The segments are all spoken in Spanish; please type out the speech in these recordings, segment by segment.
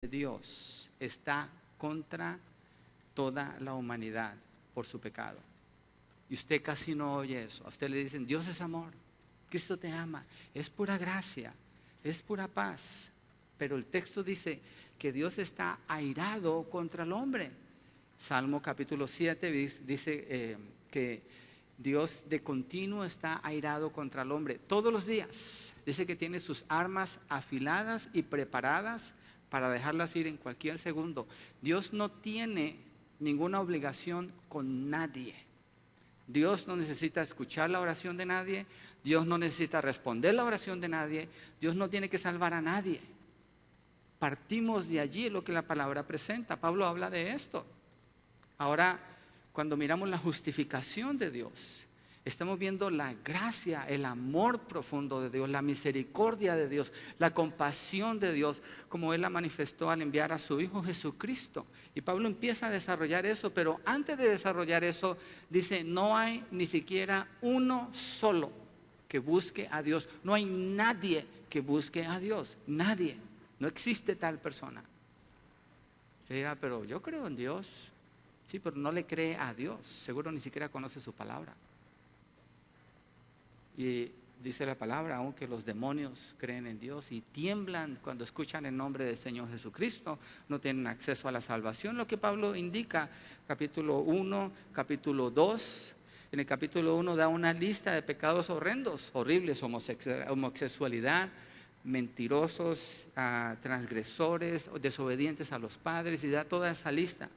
Dios está contra toda la humanidad por su pecado. Y usted casi no oye eso. A usted le dicen, Dios es amor, Cristo te ama, es pura gracia, es pura paz. Pero el texto dice que Dios está airado contra el hombre. Salmo capítulo 7 dice que Dios de continuo está airado contra el hombre todos los días. Dice que tiene sus armas afiladas y preparadas para dejarlas ir en cualquier segundo. Dios no tiene ninguna obligación con nadie. Dios no necesita escuchar la oración de nadie. Dios no necesita responder la oración de nadie. Dios no tiene que salvar a nadie. Partimos de allí lo que la palabra presenta. Pablo habla de esto. Ahora, cuando miramos la justificación de Dios, estamos viendo la gracia, el amor profundo de Dios, la misericordia de Dios, la compasión de Dios, como Él la manifestó al enviar a su Hijo Jesucristo. Y Pablo empieza a desarrollar eso, pero antes de desarrollar eso, dice, no hay ni siquiera uno solo que busque a Dios. No hay nadie que busque a Dios, nadie. No existe tal persona. Se dirá, pero yo creo en Dios. Sí, pero no le cree a Dios. Seguro ni siquiera conoce su palabra. Y dice la palabra, aunque los demonios creen en Dios y tiemblan cuando escuchan el nombre del Señor Jesucristo, no tienen acceso a la salvación. Lo que Pablo indica, capítulo 1, capítulo 2. En el capítulo 1 da una lista de pecados horrendos, horribles, homosexualidad, mentirosos, transgresores, desobedientes a los padres, y da toda esa lista.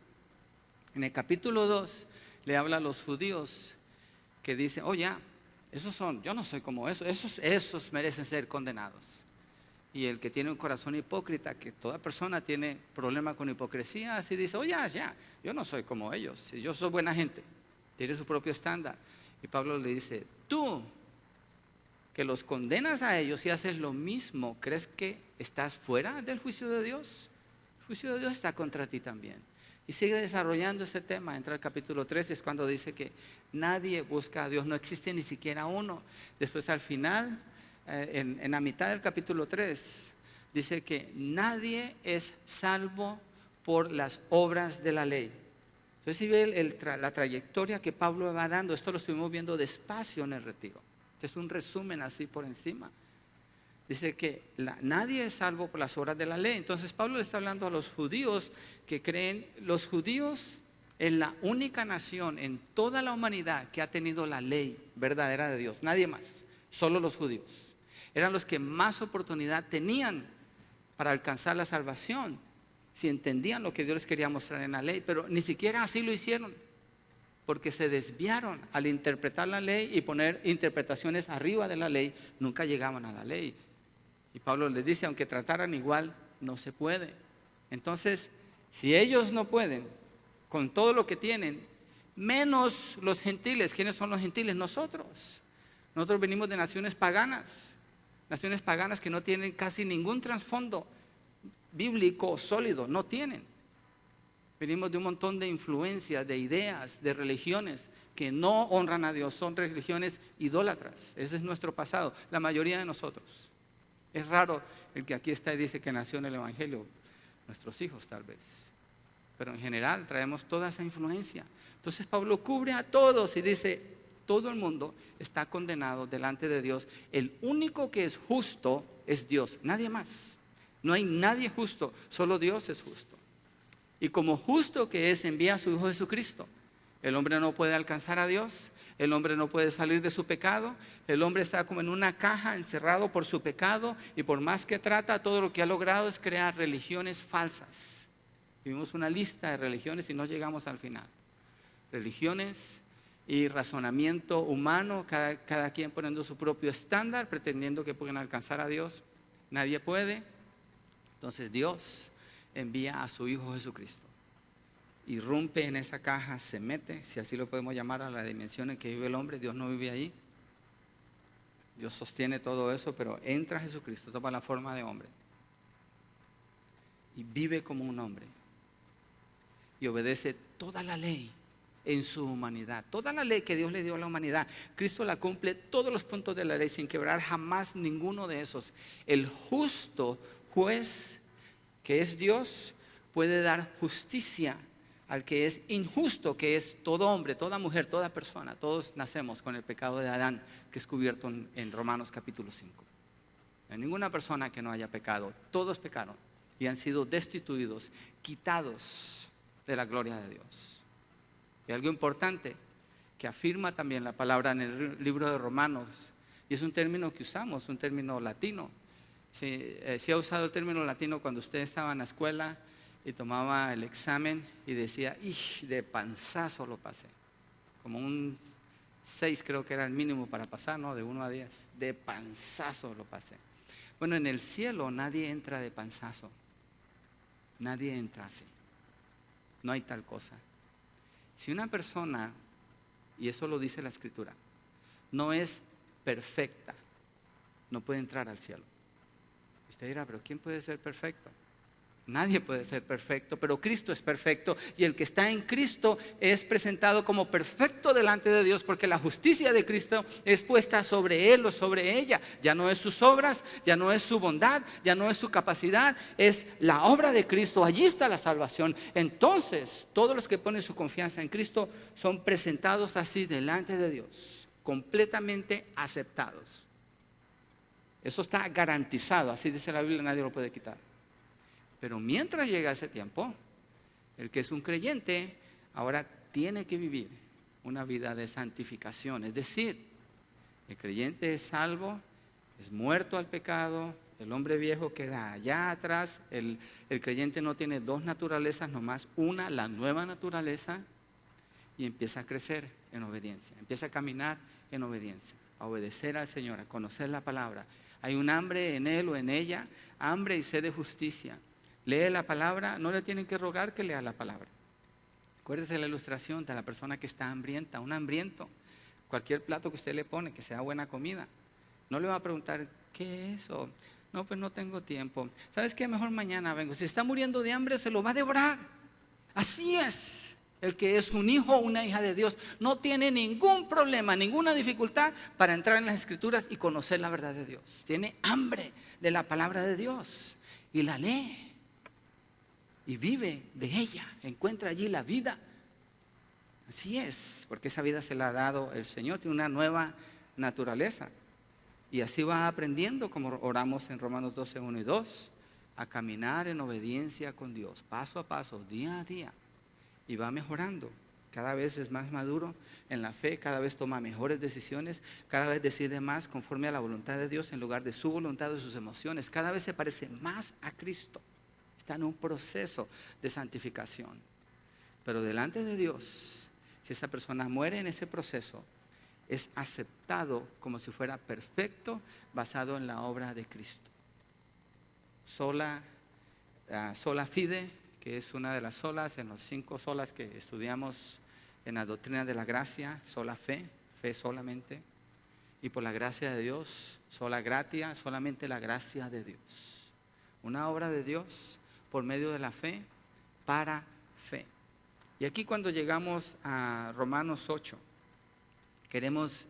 En el capítulo 2 le habla a los judíos que dicen, oh ya, esos son, yo no soy como esos merecen ser condenados. Y el que tiene un corazón hipócrita, que toda persona tiene problema con hipocresía, así dice, oh ya, yo no soy como ellos, yo soy buena gente, tiene su propio estándar. Y Pablo le dice, tú que los condenas a ellos y haces lo mismo, ¿crees que estás fuera del juicio de Dios? El juicio de Dios está contra ti también. Y sigue desarrollando ese tema. Entra al capítulo 3, es cuando dice que nadie busca a Dios, no existe ni siquiera uno. Después al final, en la mitad del capítulo 3, dice que nadie es salvo por las obras de la ley. Entonces si ve la trayectoria que Pablo va dando, esto lo estuvimos viendo despacio en el retiro. Este es un resumen así por encima. Dice que nadie es salvo por las obras de la ley. Entonces Pablo le está hablando a los judíos que creen, los judíos en la única nación en toda la humanidad que ha tenido la ley verdadera de Dios, nadie más, solo los judíos. Eran los que más oportunidad tenían para alcanzar la salvación, si entendían lo que Dios les quería mostrar en la ley, pero ni siquiera así lo hicieron, porque se desviaron al interpretar la ley y poner interpretaciones arriba de la ley, nunca llegaban a la ley. Y Pablo les dice, aunque trataran igual, no se puede. Entonces, si ellos no pueden, con todo lo que tienen, menos los gentiles. ¿Quiénes son los gentiles? Nosotros. Nosotros venimos de naciones paganas que no tienen casi ningún trasfondo bíblico sólido, no tienen. Venimos de un montón de influencias, de ideas, de religiones que no honran a Dios, son religiones idólatras. Ese es nuestro pasado, la mayoría de nosotros. Es raro el que aquí está y dice que nació en el Evangelio, nuestros hijos tal vez. Pero en general traemos toda esa influencia. Entonces Pablo cubre a todos y dice, todo el mundo está condenado delante de Dios. El único que es justo es Dios, nadie más. No hay nadie justo, solo Dios es justo. Y como justo que es, envía a su Hijo Jesucristo. El hombre no puede alcanzar a Dios, el hombre no puede salir de su pecado, el hombre está como en una caja encerrado por su pecado, y por más que trata, todo lo que ha logrado es crear religiones falsas. Vimos una lista de religiones y no llegamos al final. Religiones y razonamiento humano, cada quien poniendo su propio estándar, pretendiendo que pueden alcanzar a Dios. Nadie puede. Entonces Dios envía a su Hijo Jesucristo. Irrumpe en esa caja, se mete, si así lo podemos llamar, a la dimensión en que vive el hombre. Dios no vive ahí. Dios sostiene todo eso, pero entra Jesucristo, toma la forma de hombre y vive como un hombre y obedece toda la ley en su humanidad. Toda la ley que Dios le dio a la humanidad, Cristo la cumple, todos los puntos de la ley, sin quebrar jamás ninguno de esos. El justo juez que es Dios, puede dar justicia al que es injusto, que es todo hombre, toda mujer, toda persona. Todos nacemos con el pecado de Adán, que es cubierto en Romanos capítulo 5. No hay ninguna persona que no haya pecado. Todos pecaron y han sido destituidos, quitados de la gloria de Dios. Y algo importante que afirma también la palabra en el libro de Romanos, y es un término que usamos, un término latino. Si ha usado el término latino cuando usted estaba en la escuela y tomaba el examen y decía, de panzazo lo pasé. Como un 6 creo que era el mínimo para pasar, ¿no? De 1 a 10. De panzazo lo pasé. Bueno, en el cielo nadie entra de panzazo. Nadie entra así. No hay tal cosa. Si una persona, y eso lo dice la Escritura, no es perfecta, no puede entrar al cielo. Usted dirá, pero ¿quién puede ser perfecto? Nadie puede ser perfecto, pero Cristo es perfecto, y el que está en Cristo es presentado como perfecto delante de Dios, porque la justicia de Cristo es puesta sobre él o sobre ella. Ya no es sus obras, ya no es su bondad, ya no es su capacidad, es la obra de Cristo. Allí está la salvación. Entonces, todos los que ponen su confianza en Cristo son presentados así delante de Dios, completamente aceptados. Eso está garantizado, así dice la Biblia, nadie lo puede quitar. Pero mientras llega ese tiempo, el que es un creyente ahora tiene que vivir una vida de santificación. Es decir, el creyente es salvo, es muerto al pecado, el hombre viejo queda allá atrás, el creyente no tiene 2 naturalezas, nomás una, la nueva naturaleza, y empieza a crecer en obediencia, empieza a caminar en obediencia, a obedecer al Señor, a conocer la palabra. Hay un hambre en él o en ella, hambre y sed de justicia. Lee la palabra, no le tienen que rogar que lea la palabra. Acuérdese la ilustración de la persona que está hambrienta, un hambriento. Cualquier plato que usted le pone, que sea buena comida, no le va a preguntar, ¿qué es eso? No, pues no tengo tiempo. ¿Sabes qué? Mejor mañana vengo. Si está muriendo de hambre, se lo va a devorar. Así es. El que es un hijo o una hija de Dios no tiene ningún problema, ninguna dificultad para entrar en las Escrituras y conocer la verdad de Dios. Tiene hambre de la palabra de Dios y la lee y vive de ella, encuentra allí la vida. Así es, porque esa vida se la ha dado el Señor, tiene una nueva naturaleza. Y así va aprendiendo, como oramos en Romanos 12, 1 y 2, a caminar en obediencia con Dios, paso a paso, día a día. Y va mejorando, cada vez es más maduro en la fe, cada vez toma mejores decisiones, cada vez decide más conforme a la voluntad de Dios en lugar de su voluntad o de sus emociones, cada vez se parece más a Cristo. Está en un proceso de santificación. Pero delante de Dios, si esa persona muere en ese proceso, es aceptado como si fuera perfecto, basado en la obra de Cristo. Sola fide, que es una de las solas, en los 5 solas que estudiamos en la doctrina de la gracia, sola fe, fe solamente, y por la gracia de Dios, sola gratia, solamente la gracia de Dios. Una obra de Dios por medio de la fe, para fe. Y aquí cuando llegamos a Romanos 8, queremos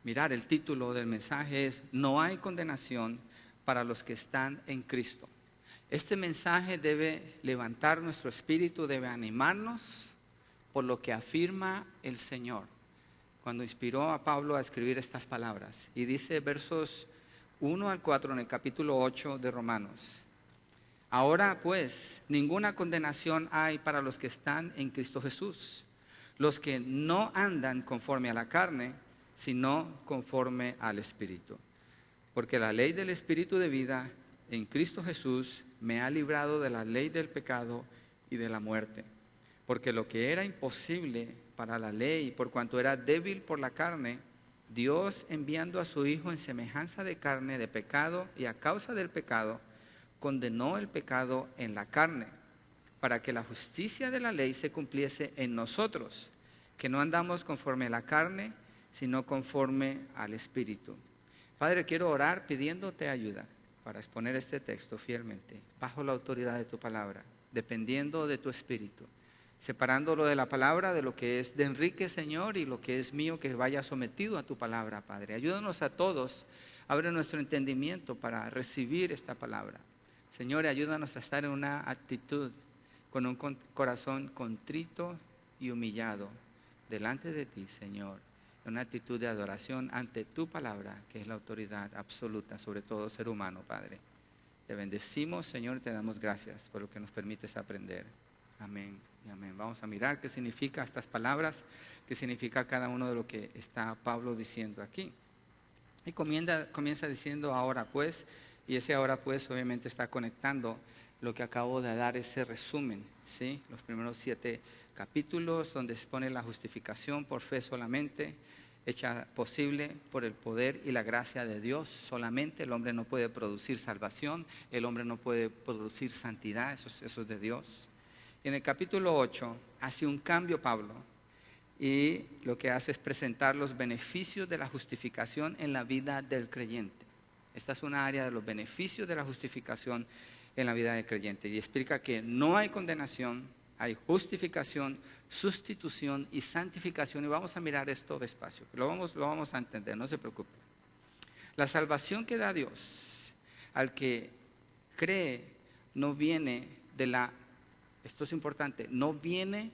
mirar el título del mensaje es No hay condenación para los que están en Cristo. Este mensaje debe levantar nuestro espíritu, debe animarnos por lo que afirma el Señor cuando inspiró a Pablo a escribir estas palabras. Y dice versos 1 al 4 en el capítulo 8 de Romanos. Ahora pues, ninguna condenación hay para los que están en Cristo Jesús, los que no andan conforme a la carne, sino conforme al Espíritu. Porque la ley del Espíritu de vida en Cristo Jesús me ha librado de la ley del pecado y de la muerte. Porque lo que era imposible para la ley, por cuanto era débil por la carne, Dios enviando a su Hijo en semejanza de carne de pecado y a causa del pecado, condenó el pecado en la carne, para que la justicia de la ley se cumpliese en nosotros, que no andamos conforme a la carne, sino conforme al Espíritu. Padre, quiero orar pidiéndote ayuda para exponer este texto fielmente, bajo la autoridad de tu palabra, dependiendo de tu Espíritu, separándolo de la palabra, de lo que es de Enrique, Señor, y lo que es mío, que vaya sometido a tu palabra, Padre. Ayúdanos a todos, abre nuestro entendimiento para recibir esta palabra. Señor, ayúdanos a estar en una actitud, con un corazón contrito y humillado delante de ti, Señor. Una actitud de adoración ante tu palabra, que es la autoridad absoluta sobre todo ser humano, Padre. Te bendecimos, Señor, y te damos gracias por lo que nos permites aprender. Amén y amén. Vamos a mirar qué significa estas palabras, qué significa cada uno de lo que está Pablo diciendo aquí. Y comienza diciendo ahora pues, y ese ahora pues obviamente está conectando lo que acabo de dar, ese resumen, ¿sí? Los primeros 7 capítulos donde se expone la justificación por fe solamente, hecha posible por el poder y la gracia de Dios solamente. El hombre no puede producir salvación, el hombre no puede producir santidad, eso es de Dios. Y en el capítulo 8 hace un cambio Pablo, y lo que hace es presentar los beneficios de la justificación en la vida del creyente. Esta es una área de los beneficios de la justificación en la vida del creyente, y explica que no hay condenación, hay justificación, sustitución y santificación. Y vamos a mirar esto despacio, lo vamos a entender, no se preocupe. La salvación que da Dios al que cree no viene de la, esto es importante, no viene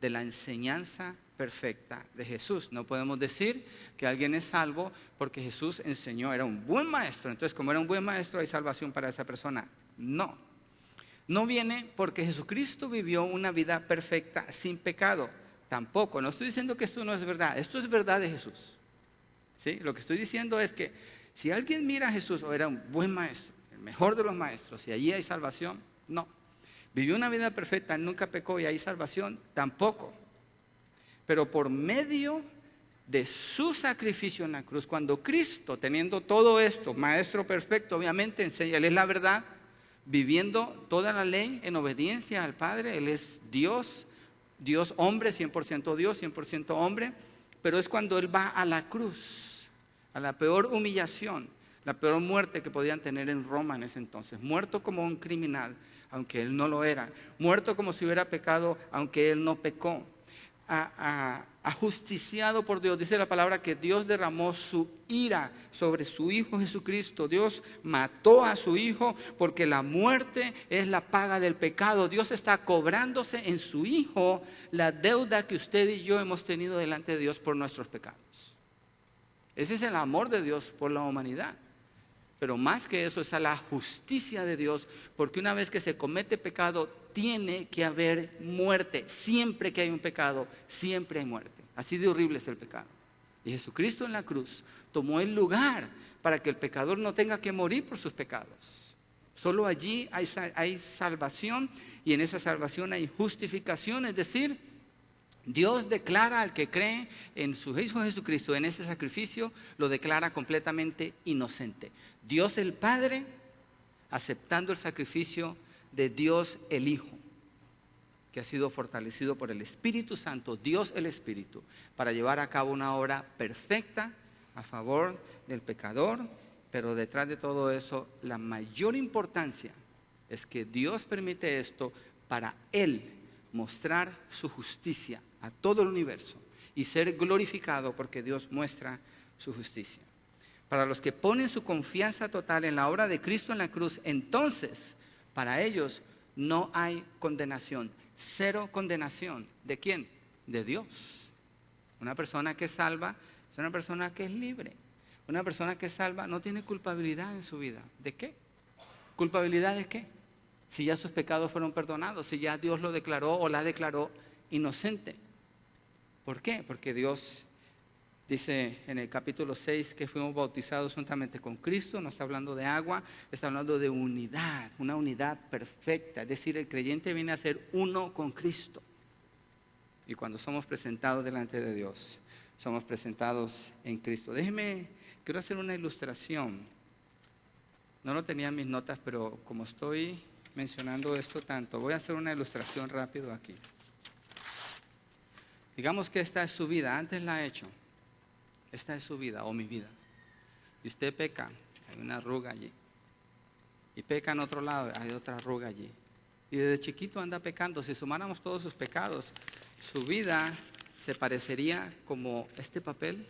de la enseñanza perfecta de Jesús. No podemos decir que alguien es salvo porque Jesús enseñó, era un buen maestro, entonces como era un buen maestro hay salvación para esa persona. No viene porque Jesucristo vivió una vida perfecta sin pecado. Tampoco, no estoy diciendo que esto no es verdad, esto es verdad de Jesús, ¿sí? Lo que estoy diciendo es que si alguien mira a Jesús, o era un buen maestro, el mejor de los maestros, y allí hay salvación, no. Vivió una vida perfecta, nunca pecó y hay salvación, tampoco. Pero por medio de su sacrificio en la cruz, cuando Cristo, teniendo todo esto, maestro perfecto, obviamente enseña, Él es la verdad, viviendo toda la ley en obediencia al Padre, Él es Dios, Dios hombre, 100% Dios, 100% hombre, pero es cuando Él va a la cruz, a la peor humillación, la peor muerte que podían tener en Roma en ese entonces, muerto como un criminal, aunque Él no lo era, muerto como si hubiera pecado, aunque Él no pecó. Ajusticiado por Dios. Dice la palabra que Dios derramó su ira sobre su Hijo Jesucristo. Dios mató a su Hijo porque la muerte es la paga del pecado. Dios está cobrándose en su Hijo la deuda que usted y yo hemos tenido delante de Dios por nuestros pecados. Ese es el amor de Dios por la humanidad. Pero más que eso es a la justicia de Dios, porque una vez que se comete pecado tiene que haber muerte. Siempre que hay un pecado, siempre hay muerte. Así de horrible es el pecado. Y Jesucristo en la cruz tomó el lugar para que el pecador no tenga que morir por sus pecados. Solo allí hay salvación, y en esa salvación hay justificación, es decir, Dios declara al que cree en su Hijo Jesucristo, en ese sacrificio, lo declara completamente inocente. Dios el Padre aceptando el sacrificio de Dios el Hijo, que ha sido fortalecido por el Espíritu Santo, Dios el Espíritu, para llevar a cabo una obra perfecta a favor del pecador. Pero detrás de todo eso, la mayor importancia es que Dios permite esto para Él mostrar su justicia a todo el universo y ser glorificado porque Dios muestra su justicia. Para los que ponen su confianza total en la obra de Cristo en la cruz, entonces para ellos no hay condenación, cero condenación. ¿De quién? De Dios. Una persona que es salva es una persona que es libre. Una persona que es salva no tiene culpabilidad en su vida. ¿De qué? ¿Culpabilidad de qué? Si ya sus pecados fueron perdonados, si ya Dios lo declaró o la declaró inocente. ¿Por qué? Porque Dios dice en el capítulo 6 que fuimos bautizados juntamente con Cristo. No está hablando de agua, está hablando de unidad, una unidad perfecta. Es decir, el creyente viene a ser uno con Cristo. Y cuando somos presentados delante de Dios, somos presentados en Cristo. Quiero hacer una ilustración. No lo tenía en mis notas, pero como estoy mencionando esto tanto, voy a hacer una ilustración rápido aquí. Digamos que esta es su vida, antes la he hecho. Esta es su vida o mi vida. Y usted peca, hay una arruga allí. Y peca en otro lado, hay otra arruga allí. Y desde chiquito anda pecando. Si sumáramos todos sus pecados, su vida se parecería como este papel.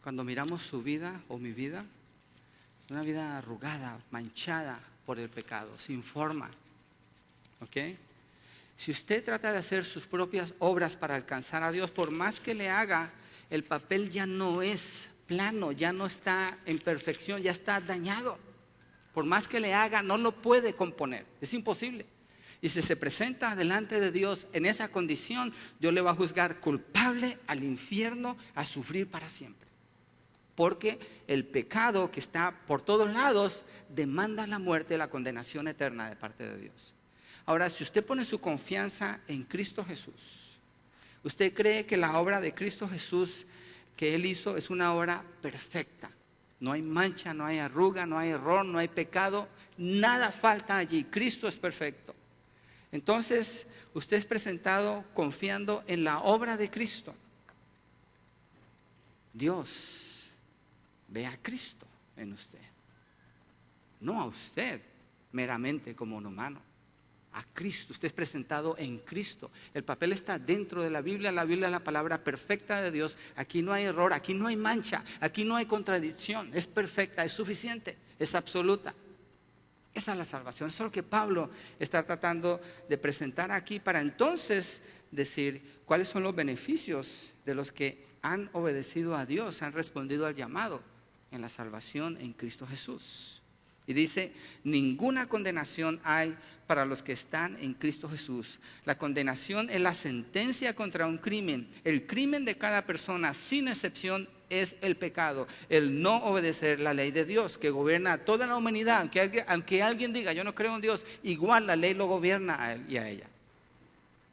Cuando miramos su vida o mi vida, Una vida arrugada, manchada por el pecado, sin forma. ¿Ok? Si usted trata de hacer sus propias obras para alcanzar a Dios, por más que le haga, el papel ya no es plano, ya no está en perfección, ya está dañado. Por más que le haga, no lo puede componer, es imposible. Y si se presenta delante de Dios en esa condición, Dios le va a juzgar culpable al infierno, a sufrir para siempre. Porque el pecado que está por todos lados demanda la muerte y la condenación eterna de parte de Dios. Ahora, si usted pone su confianza en Cristo Jesús, usted cree que la obra de Cristo Jesús que Él hizo es una obra perfecta. No hay mancha, no hay arruga, no hay error, no hay pecado, nada falta allí. Cristo es perfecto. Entonces, usted es presentado confiando en la obra de Cristo. Dios ve a Cristo en usted, no a usted meramente como un humano. A Cristo, usted es presentado en Cristo. El papel está dentro de la Biblia es la palabra perfecta de Dios. Aquí no hay error, aquí no hay mancha, aquí no hay contradicción. Es perfecta, es suficiente, es absoluta. Esa es la salvación. Eso es lo que Pablo está tratando de presentar aquí para entonces decir cuáles son los beneficios de los que han obedecido a Dios, han respondido al llamado en la salvación en Cristo Jesús. Y dice, ninguna condenación hay para los que están en Cristo Jesús. La condenación es la sentencia contra un crimen. El crimen de cada persona, sin excepción, es el pecado. El no obedecer la ley de Dios, que gobierna a toda la humanidad. Aunque alguien diga, yo no creo en Dios, igual la ley lo gobierna a él y a ella.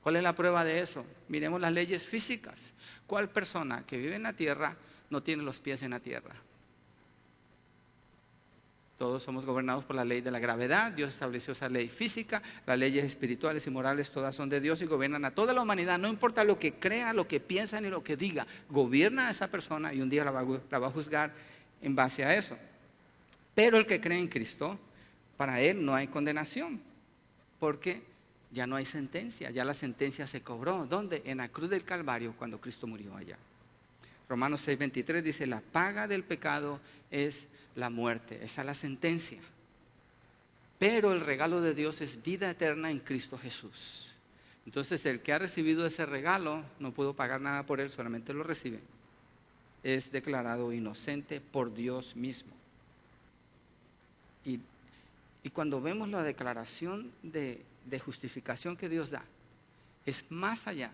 ¿Cuál es la prueba de eso? Miremos las leyes físicas. ¿Cuál persona que vive en la tierra no tiene los pies en la tierra? Todos somos gobernados por la ley de la gravedad. Dios estableció esa ley física. Las leyes espirituales y morales todas son de Dios y gobiernan a toda la humanidad. No importa lo que crea, lo que piensa ni lo que diga. Gobierna a esa persona y un día la va a juzgar en base a eso. Pero el que cree en Cristo, para él no hay condenación. Porque ya no hay sentencia. Ya la sentencia se cobró. ¿Dónde? En la cruz del Calvario cuando Cristo murió allá. Romanos 6:23 dice, la paga del pecado es la muerte, esa es la sentencia. Pero el regalo de Dios es vida eterna en Cristo Jesús. Entonces el que ha recibido ese regalo no pudo pagar nada por él, solamente lo recibe. Es declarado inocente por Dios mismo. Y cuando vemos la declaración de justificación que Dios da, es más allá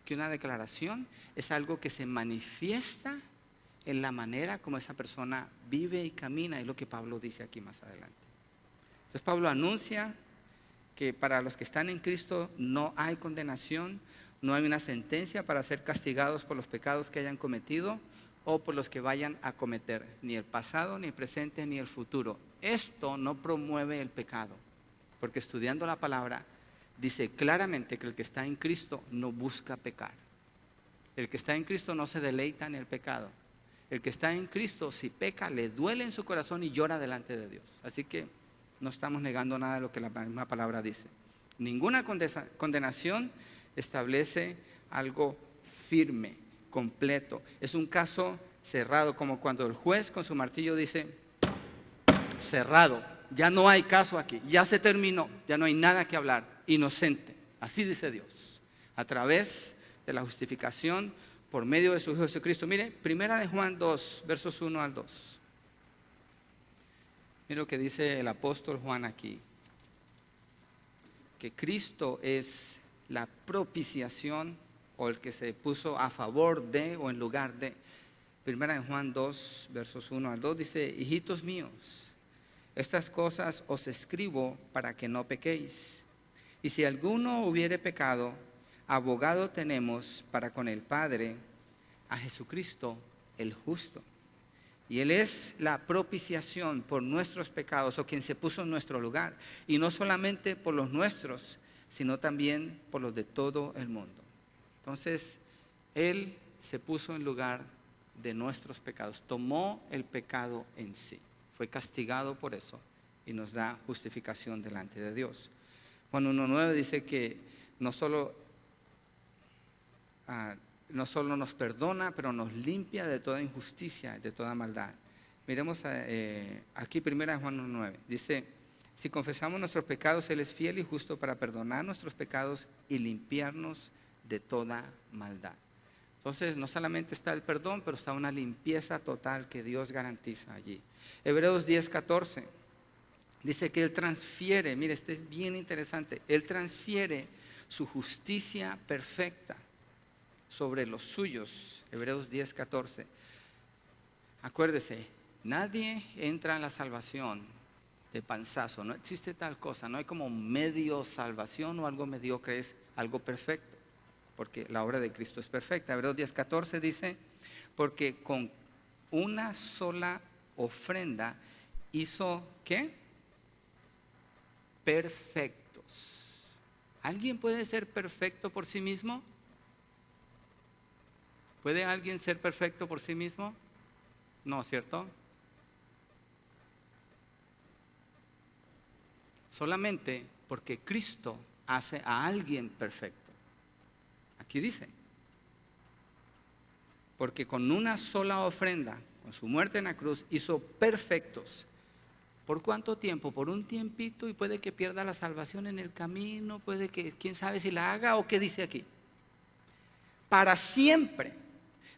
que una declaración, es algo que se manifiesta en la manera como esa persona vive y camina, es lo que Pablo dice aquí más adelante. Entonces Pablo anuncia que para los que están en Cristo no hay condenación, no hay una sentencia para ser castigados por los pecados que hayan cometido o por los que vayan a cometer, ni el pasado, ni el presente, ni el futuro. Esto no promueve el pecado, porque estudiando la palabra dice claramente que el que está en Cristo no busca pecar. El que está en Cristo no se deleita en el pecado. El que está en Cristo, si peca, le duele en su corazón y llora delante de Dios. Así que no estamos negando nada de lo que la misma palabra dice. Ninguna condenación establece algo firme, completo. Es un caso cerrado, como cuando el juez con su martillo dice, cerrado, ya no hay caso aquí, ya se terminó, ya no hay nada que hablar, inocente. Así dice Dios, a través de la justificación por medio de su Hijo Jesucristo. Mire, primera de Juan 2, versos 1 al 2. Mire lo que dice el apóstol Juan aquí. Que Cristo es la propiciación o el que se puso a favor de o en lugar de. Primera de Juan 2, versos 1 al 2 dice, hijitos míos, estas cosas os escribo para que no pequéis. Y si alguno hubiere pecado, abogado tenemos para con el Padre, a Jesucristo el justo. Y Él es la propiciación por nuestros pecados, o quien se puso en nuestro lugar. Y no solamente por los nuestros, sino también por los de todo el mundo. Entonces, Él se puso en lugar de nuestros pecados. Tomó el pecado en sí. Fue castigado por eso y nos da justificación delante de Dios. Juan 1:9 dice que no solo nos perdona, pero nos limpia de toda injusticia, de toda maldad. Miremos aquí 1 Juan 1:9. Dice, si confesamos nuestros pecados, Él es fiel y justo para perdonar nuestros pecados y limpiarnos de toda maldad. Entonces, no solamente está el perdón, pero está una limpieza total que Dios garantiza allí. Hebreos 10:14 dice que Él transfiere, mire, este es bien interesante, Él transfiere su justicia perfecta sobre los suyos. Hebreos 10:14. Acuérdese, nadie entra en la salvación de panzazo, no existe tal cosa, no hay como medio salvación o algo mediocre, es algo perfecto, porque la obra de Cristo es perfecta. Hebreos 10:14 dice, porque con una sola ofrenda hizo, ¿qué? Perfectos. ¿Alguien puede ser perfecto por sí mismo? ¿Puede alguien ser perfecto por sí mismo? No, ¿cierto? Solamente porque Cristo hace a alguien perfecto. Aquí dice, porque con una sola ofrenda, con su muerte en la cruz, hizo perfectos. ¿Por cuánto tiempo? Por un tiempito, y puede que pierda la salvación en el camino, puede que, quién sabe si la haga, o qué dice aquí. Para siempre,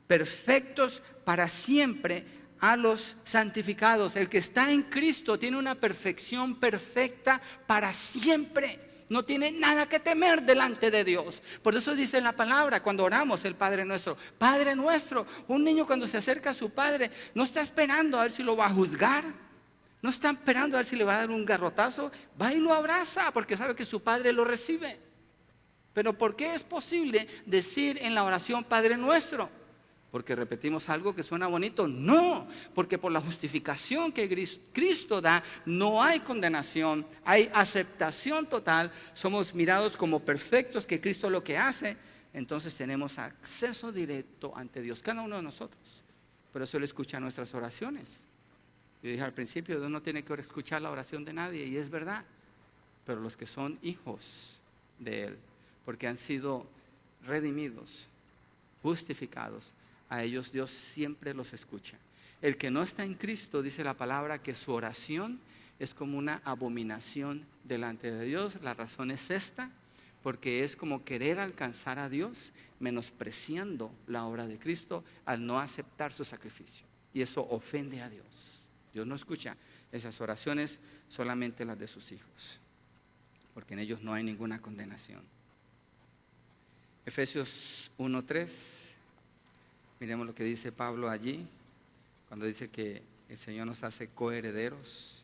perfectos para siempre a los santificados. El que está en Cristo tiene una perfección perfecta para siempre. No tiene nada que temer delante de Dios. Por eso dice en la palabra, cuando oramos el Padre Nuestro, Padre Nuestro, un niño cuando se acerca a su padre, no está esperando a ver si lo va a juzgar, no está esperando a ver si le va a dar un garrotazo, va y lo abraza porque sabe que su padre lo recibe. Pero ¿por qué es posible decir en la oración Padre Nuestro? ¿Porque repetimos algo que suena bonito? No, porque por la justificación que Cristo da, no hay condenación, hay aceptación total. Somos mirados como perfectos, que Cristo lo que hace, entonces tenemos acceso directo ante Dios, cada uno de nosotros. Por eso Él escucha nuestras oraciones. Yo dije al principio, Dios no tiene que escuchar la oración de nadie, y es verdad, pero los que son hijos de Él, porque han sido redimidos, justificados, a ellos Dios siempre los escucha. El que no está en Cristo, dice la palabra, que su oración es como una abominación delante de Dios. La razón es esta, porque es como querer alcanzar a Dios, menospreciando la obra de Cristo al no aceptar su sacrificio. Y eso ofende a Dios. Dios no escucha esas oraciones, solamente las de sus hijos, porque en ellos no hay ninguna condenación. Efesios 1:3. Miremos lo que dice Pablo allí, cuando dice que el Señor nos hace coherederos.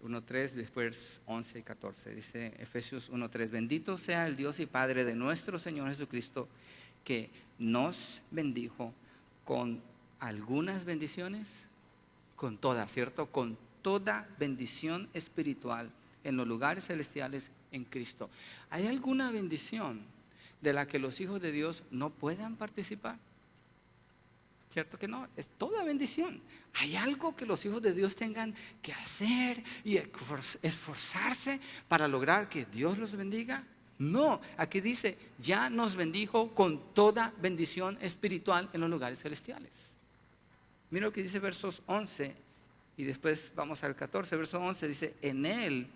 1:3, después 11 y 14. Dice Efesios 1:3, bendito sea el Dios y Padre de nuestro Señor Jesucristo, que nos bendijo con algunas bendiciones, con todas, ¿cierto? Con toda bendición espiritual en los lugares celestiales en Cristo. ¿Hay alguna bendición de la que los hijos de Dios no puedan participar? ¿Cierto que no? Es toda bendición. ¿Hay algo que los hijos de Dios tengan que hacer y esforzarse para lograr que Dios los bendiga? No, aquí dice, ya nos bendijo con toda bendición espiritual en los lugares celestiales. Mira lo que dice versos 11 y después vamos al 14. Verso 11 dice, en Él,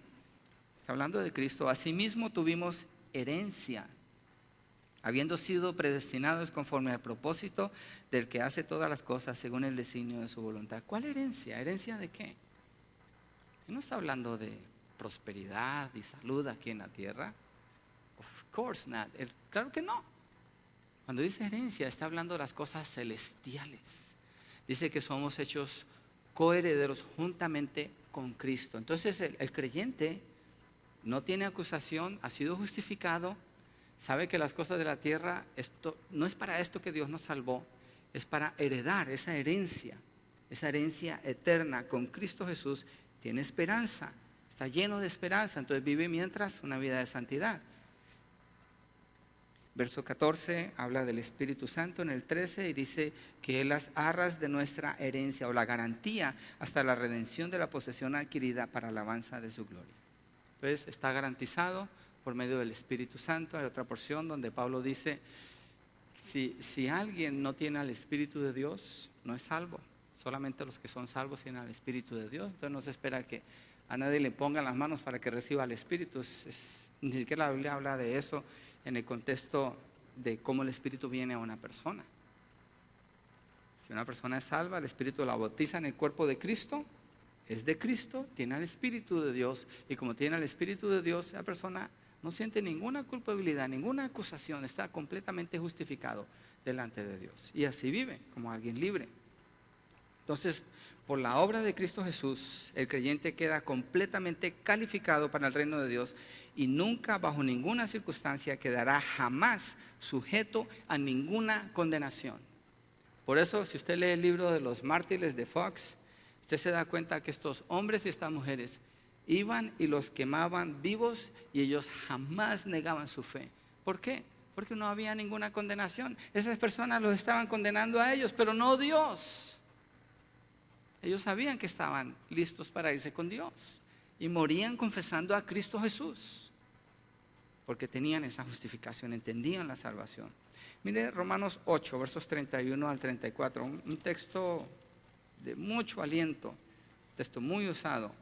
está hablando de Cristo, asimismo tuvimos herencia, habiendo sido predestinados conforme al propósito del que hace todas las cosas según el designio de su voluntad. ¿Cuál herencia? ¿Herencia de qué? Él no está hablando de prosperidad y salud aquí en la tierra. Of course not. Claro que no. Cuando dice herencia, está hablando de las cosas celestiales. Dice que somos hechos coherederos juntamente con Cristo. Entonces el creyente no tiene acusación, ha sido justificado. Sabe que las cosas de la tierra, esto no es para esto que Dios nos salvó, es para heredar esa herencia eterna con Cristo Jesús. Tiene esperanza, está lleno de esperanza, entonces vive mientras una vida de santidad. Verso 14 habla del Espíritu Santo en el 13 y dice que Él las arras de nuestra herencia o la garantía hasta la redención de la posesión adquirida para alabanza de su gloria. Entonces está garantizado por medio del Espíritu Santo. Hay otra porción donde Pablo dice, si alguien no tiene al Espíritu de Dios, no es salvo. Solamente los que son salvos tienen al Espíritu de Dios. Entonces no se espera que a nadie le pongan las manos para que reciba el Espíritu. Ni siquiera la Biblia habla de eso en el contexto de cómo el Espíritu viene a una persona. Si una persona es salva, el Espíritu la bautiza en el cuerpo de Cristo, es de Cristo, tiene al Espíritu de Dios, y como tiene al Espíritu de Dios, la persona no siente ninguna culpabilidad, ninguna acusación, está completamente justificado delante de Dios. Y así vive, como alguien libre. Entonces, por la obra de Cristo Jesús, el creyente queda completamente calificado para el reino de Dios y nunca, bajo ninguna circunstancia, quedará jamás sujeto a ninguna condenación. Por eso, si usted lee el libro de los mártires de Fox, usted se da cuenta que estos hombres y estas mujeres iban y los quemaban vivos y ellos jamás negaban su fe. ¿Por qué? Porque no había ninguna condenación. Esas personas los estaban condenando a ellos, pero no Dios. Ellos sabían que estaban listos para irse con Dios y morían confesando a Cristo Jesús, porque tenían esa justificación, entendían la salvación. Mire Romanos 8, versos 31 al 34, un texto de mucho aliento, texto muy usado.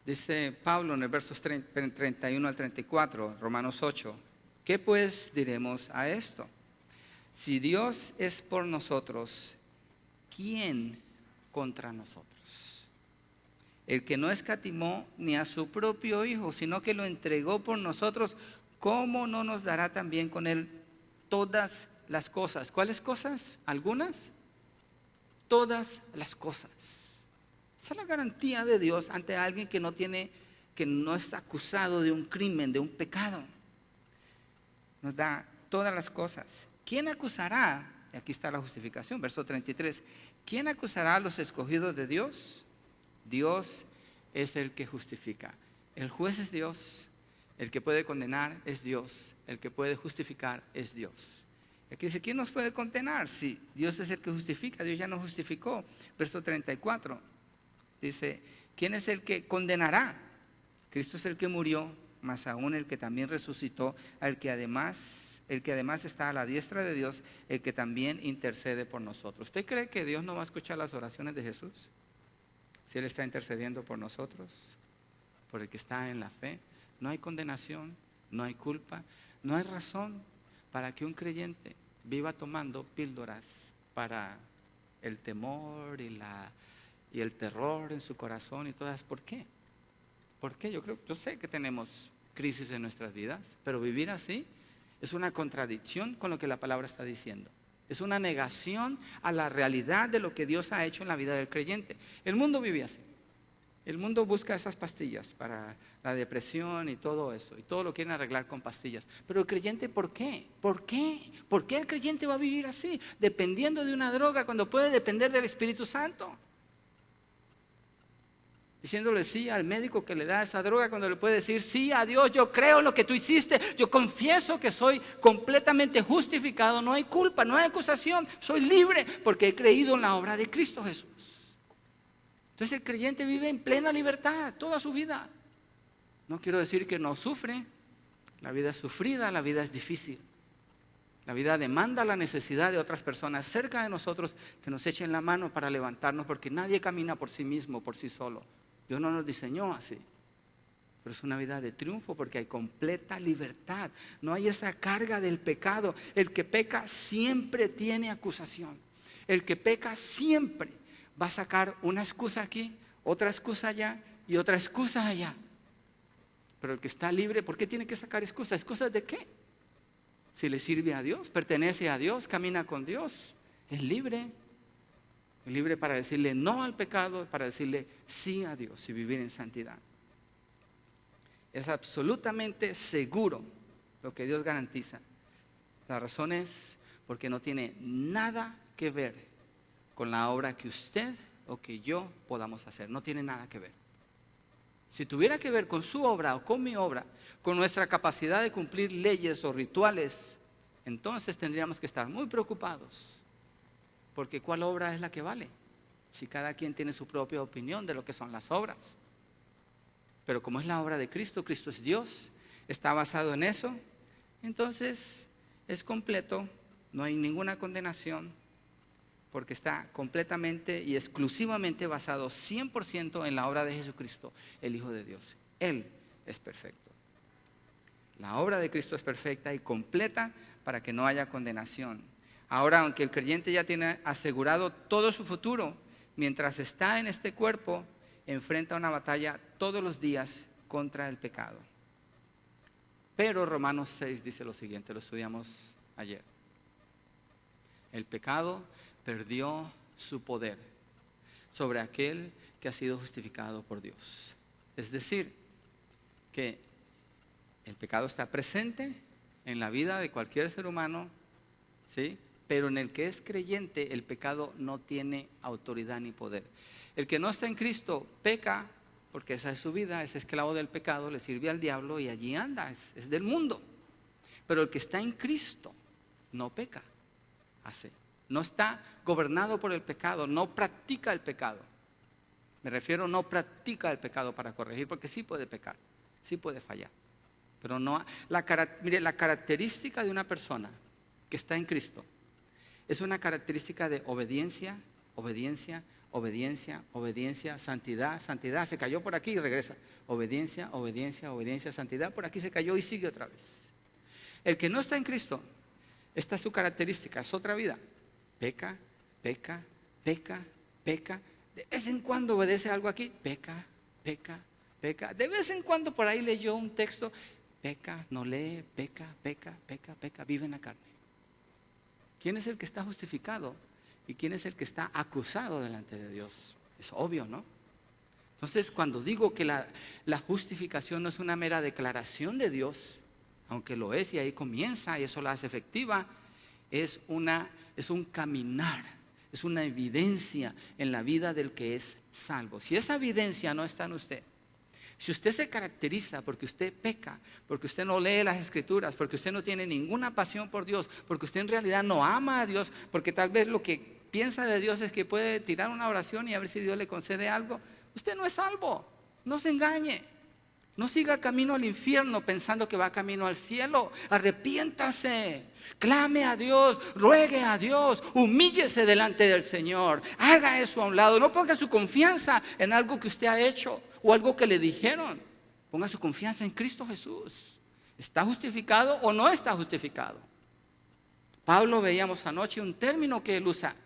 Dice Pablo en el versos 31 al 34, Romanos 8, ¿qué pues diremos a esto? Si Dios es por nosotros, ¿quién contra nosotros? El que no escatimó ni a su propio Hijo, sino que lo entregó por nosotros, ¿cómo no nos dará también con él todas las cosas? ¿Cuáles cosas? ¿Algunas? Todas las cosas. Esa es la garantía de Dios ante alguien que no es acusado de un crimen, de un pecado. Nos da todas las cosas. ¿Quién acusará? Y aquí está la justificación, verso 33. ¿Quién acusará a los escogidos de Dios? Dios es el que justifica. El juez es Dios, el que puede condenar es Dios, el que puede justificar es Dios. Aquí dice, ¿quién nos puede condenar? Si Dios es el que justifica, Dios ya nos justificó. Verso 34, dice, ¿quién es el que condenará? Cristo es el que murió, más aún el que también resucitó, el que además está a la diestra de Dios, el que también intercede por nosotros. ¿Usted cree que Dios no va a escuchar las oraciones de Jesús? Si Él está intercediendo por nosotros, por el que está en la fe, no hay condenación, no hay culpa, no hay razón para que un creyente viva tomando píldoras para el temor y el terror en su corazón y todas. ¿Por qué? ¿Por qué? Yo sé que tenemos crisis en nuestras vidas, pero vivir así es una contradicción con lo que la palabra está diciendo. Es una negación a la realidad de lo que Dios ha hecho en la vida del creyente. El mundo vive así. El mundo busca esas pastillas para la depresión y todo eso. Y todo lo quieren arreglar con pastillas. Pero el creyente, ¿por qué? ¿Por qué? ¿Por qué el creyente va a vivir así? Dependiendo de una droga cuando puede depender del Espíritu Santo. Diciéndole sí al médico que le da esa droga cuando le puede decir sí a Dios, yo creo en lo que tú hiciste, yo confieso que soy completamente justificado, no hay culpa, no hay acusación, soy libre porque he creído en la obra de Cristo Jesús. Entonces el creyente vive en plena libertad toda su vida. No quiero decir que no sufre, la vida es sufrida, la vida es difícil. La vida demanda la necesidad de otras personas cerca de nosotros que nos echen la mano para levantarnos, porque nadie camina por sí mismo, por sí solo. Dios no nos diseñó así, pero es una vida de triunfo porque hay completa libertad. No hay esa carga del pecado. El que peca siempre tiene acusación. El que peca siempre va a sacar una excusa aquí, otra excusa allá y otra excusa allá. Pero el que está libre, ¿por qué tiene que sacar excusas? ¿Excusas de qué? Si le sirve a Dios, pertenece a Dios, camina con Dios, es libre. Libre para decirle no al pecado, para decirle sí a Dios y vivir en santidad. Es absolutamente seguro lo que Dios garantiza. La razón es porque no tiene nada que ver con la obra que usted o que yo podamos hacer. No tiene nada que ver. Si tuviera que ver con su obra o con mi obra, con nuestra capacidad de cumplir leyes o rituales, entonces tendríamos que estar muy preocupados. Porque ¿cuál obra es la que vale? Si cada quien tiene su propia opinión de lo que son las obras. Pero como es la obra de Cristo, Cristo es Dios, está basado en eso, entonces es completo, no hay ninguna condenación. porque está completamente y exclusivamente basado 100% en la obra de Jesucristo, el Hijo de Dios. Él es perfecto. La obra de Cristo es perfecta y completa para que no haya condenación. Ahora, aunque el creyente ya tiene asegurado todo su futuro, mientras está en este cuerpo, enfrenta una batalla todos los días contra el pecado. Pero Romanos 6 dice lo siguiente, lo estudiamos ayer. El pecado perdió su poder sobre aquel que ha sido justificado por Dios. Es decir, que el pecado está presente en la vida de cualquier ser humano, ¿sí? Pero en el que es creyente, el pecado no tiene autoridad ni poder. El que no está en Cristo peca, porque esa es su vida, es esclavo del pecado, le sirve al diablo y allí anda, es del mundo. Pero el que está en Cristo no peca, no está gobernado por el pecado, no practica el pecado. Me refiero, no practica el pecado para corregir, porque sí puede pecar, sí puede fallar. Pero no, mire, la característica de una persona que está en Cristo es una característica de obediencia, obediencia, obediencia, obediencia, santidad, santidad. Se cayó por aquí y regresa. Obediencia, obediencia, obediencia, santidad. Por aquí se cayó y sigue otra vez. El que no está en Cristo, esta es su característica, es otra vida. Peca, peca, peca, peca. De vez en cuando obedece algo aquí, peca, peca, peca. De vez en cuando por ahí leyó un texto, peca, no lee, peca, peca, peca, peca, vive en la carne. ¿Quién es el que está justificado? ¿Y quién es el que está acusado delante de Dios? Es obvio, ¿no? Entonces, cuando digo que la justificación no es una mera declaración de Dios, aunque lo es y ahí comienza y eso la hace efectiva, es un caminar, es una evidencia en la vida del que es salvo. Si esa evidencia no está en usted, si usted se caracteriza porque usted peca, porque usted no lee las escrituras, porque usted no tiene ninguna pasión por Dios, porque usted en realidad no ama a Dios, porque tal vez lo que piensa de Dios es que puede tirar una oración y a ver si Dios le concede algo, usted no es salvo. No se engañe. No siga camino al infierno pensando que va camino al cielo. Arrepiéntase, clame a Dios, ruegue a Dios, humíllese delante del Señor. Haga eso a un lado. No ponga su confianza en algo que usted ha hecho o algo que le dijeron. Ponga su confianza en Cristo Jesús. ¿Está justificado o no está justificado? Pablo, veíamos anoche un término que él usa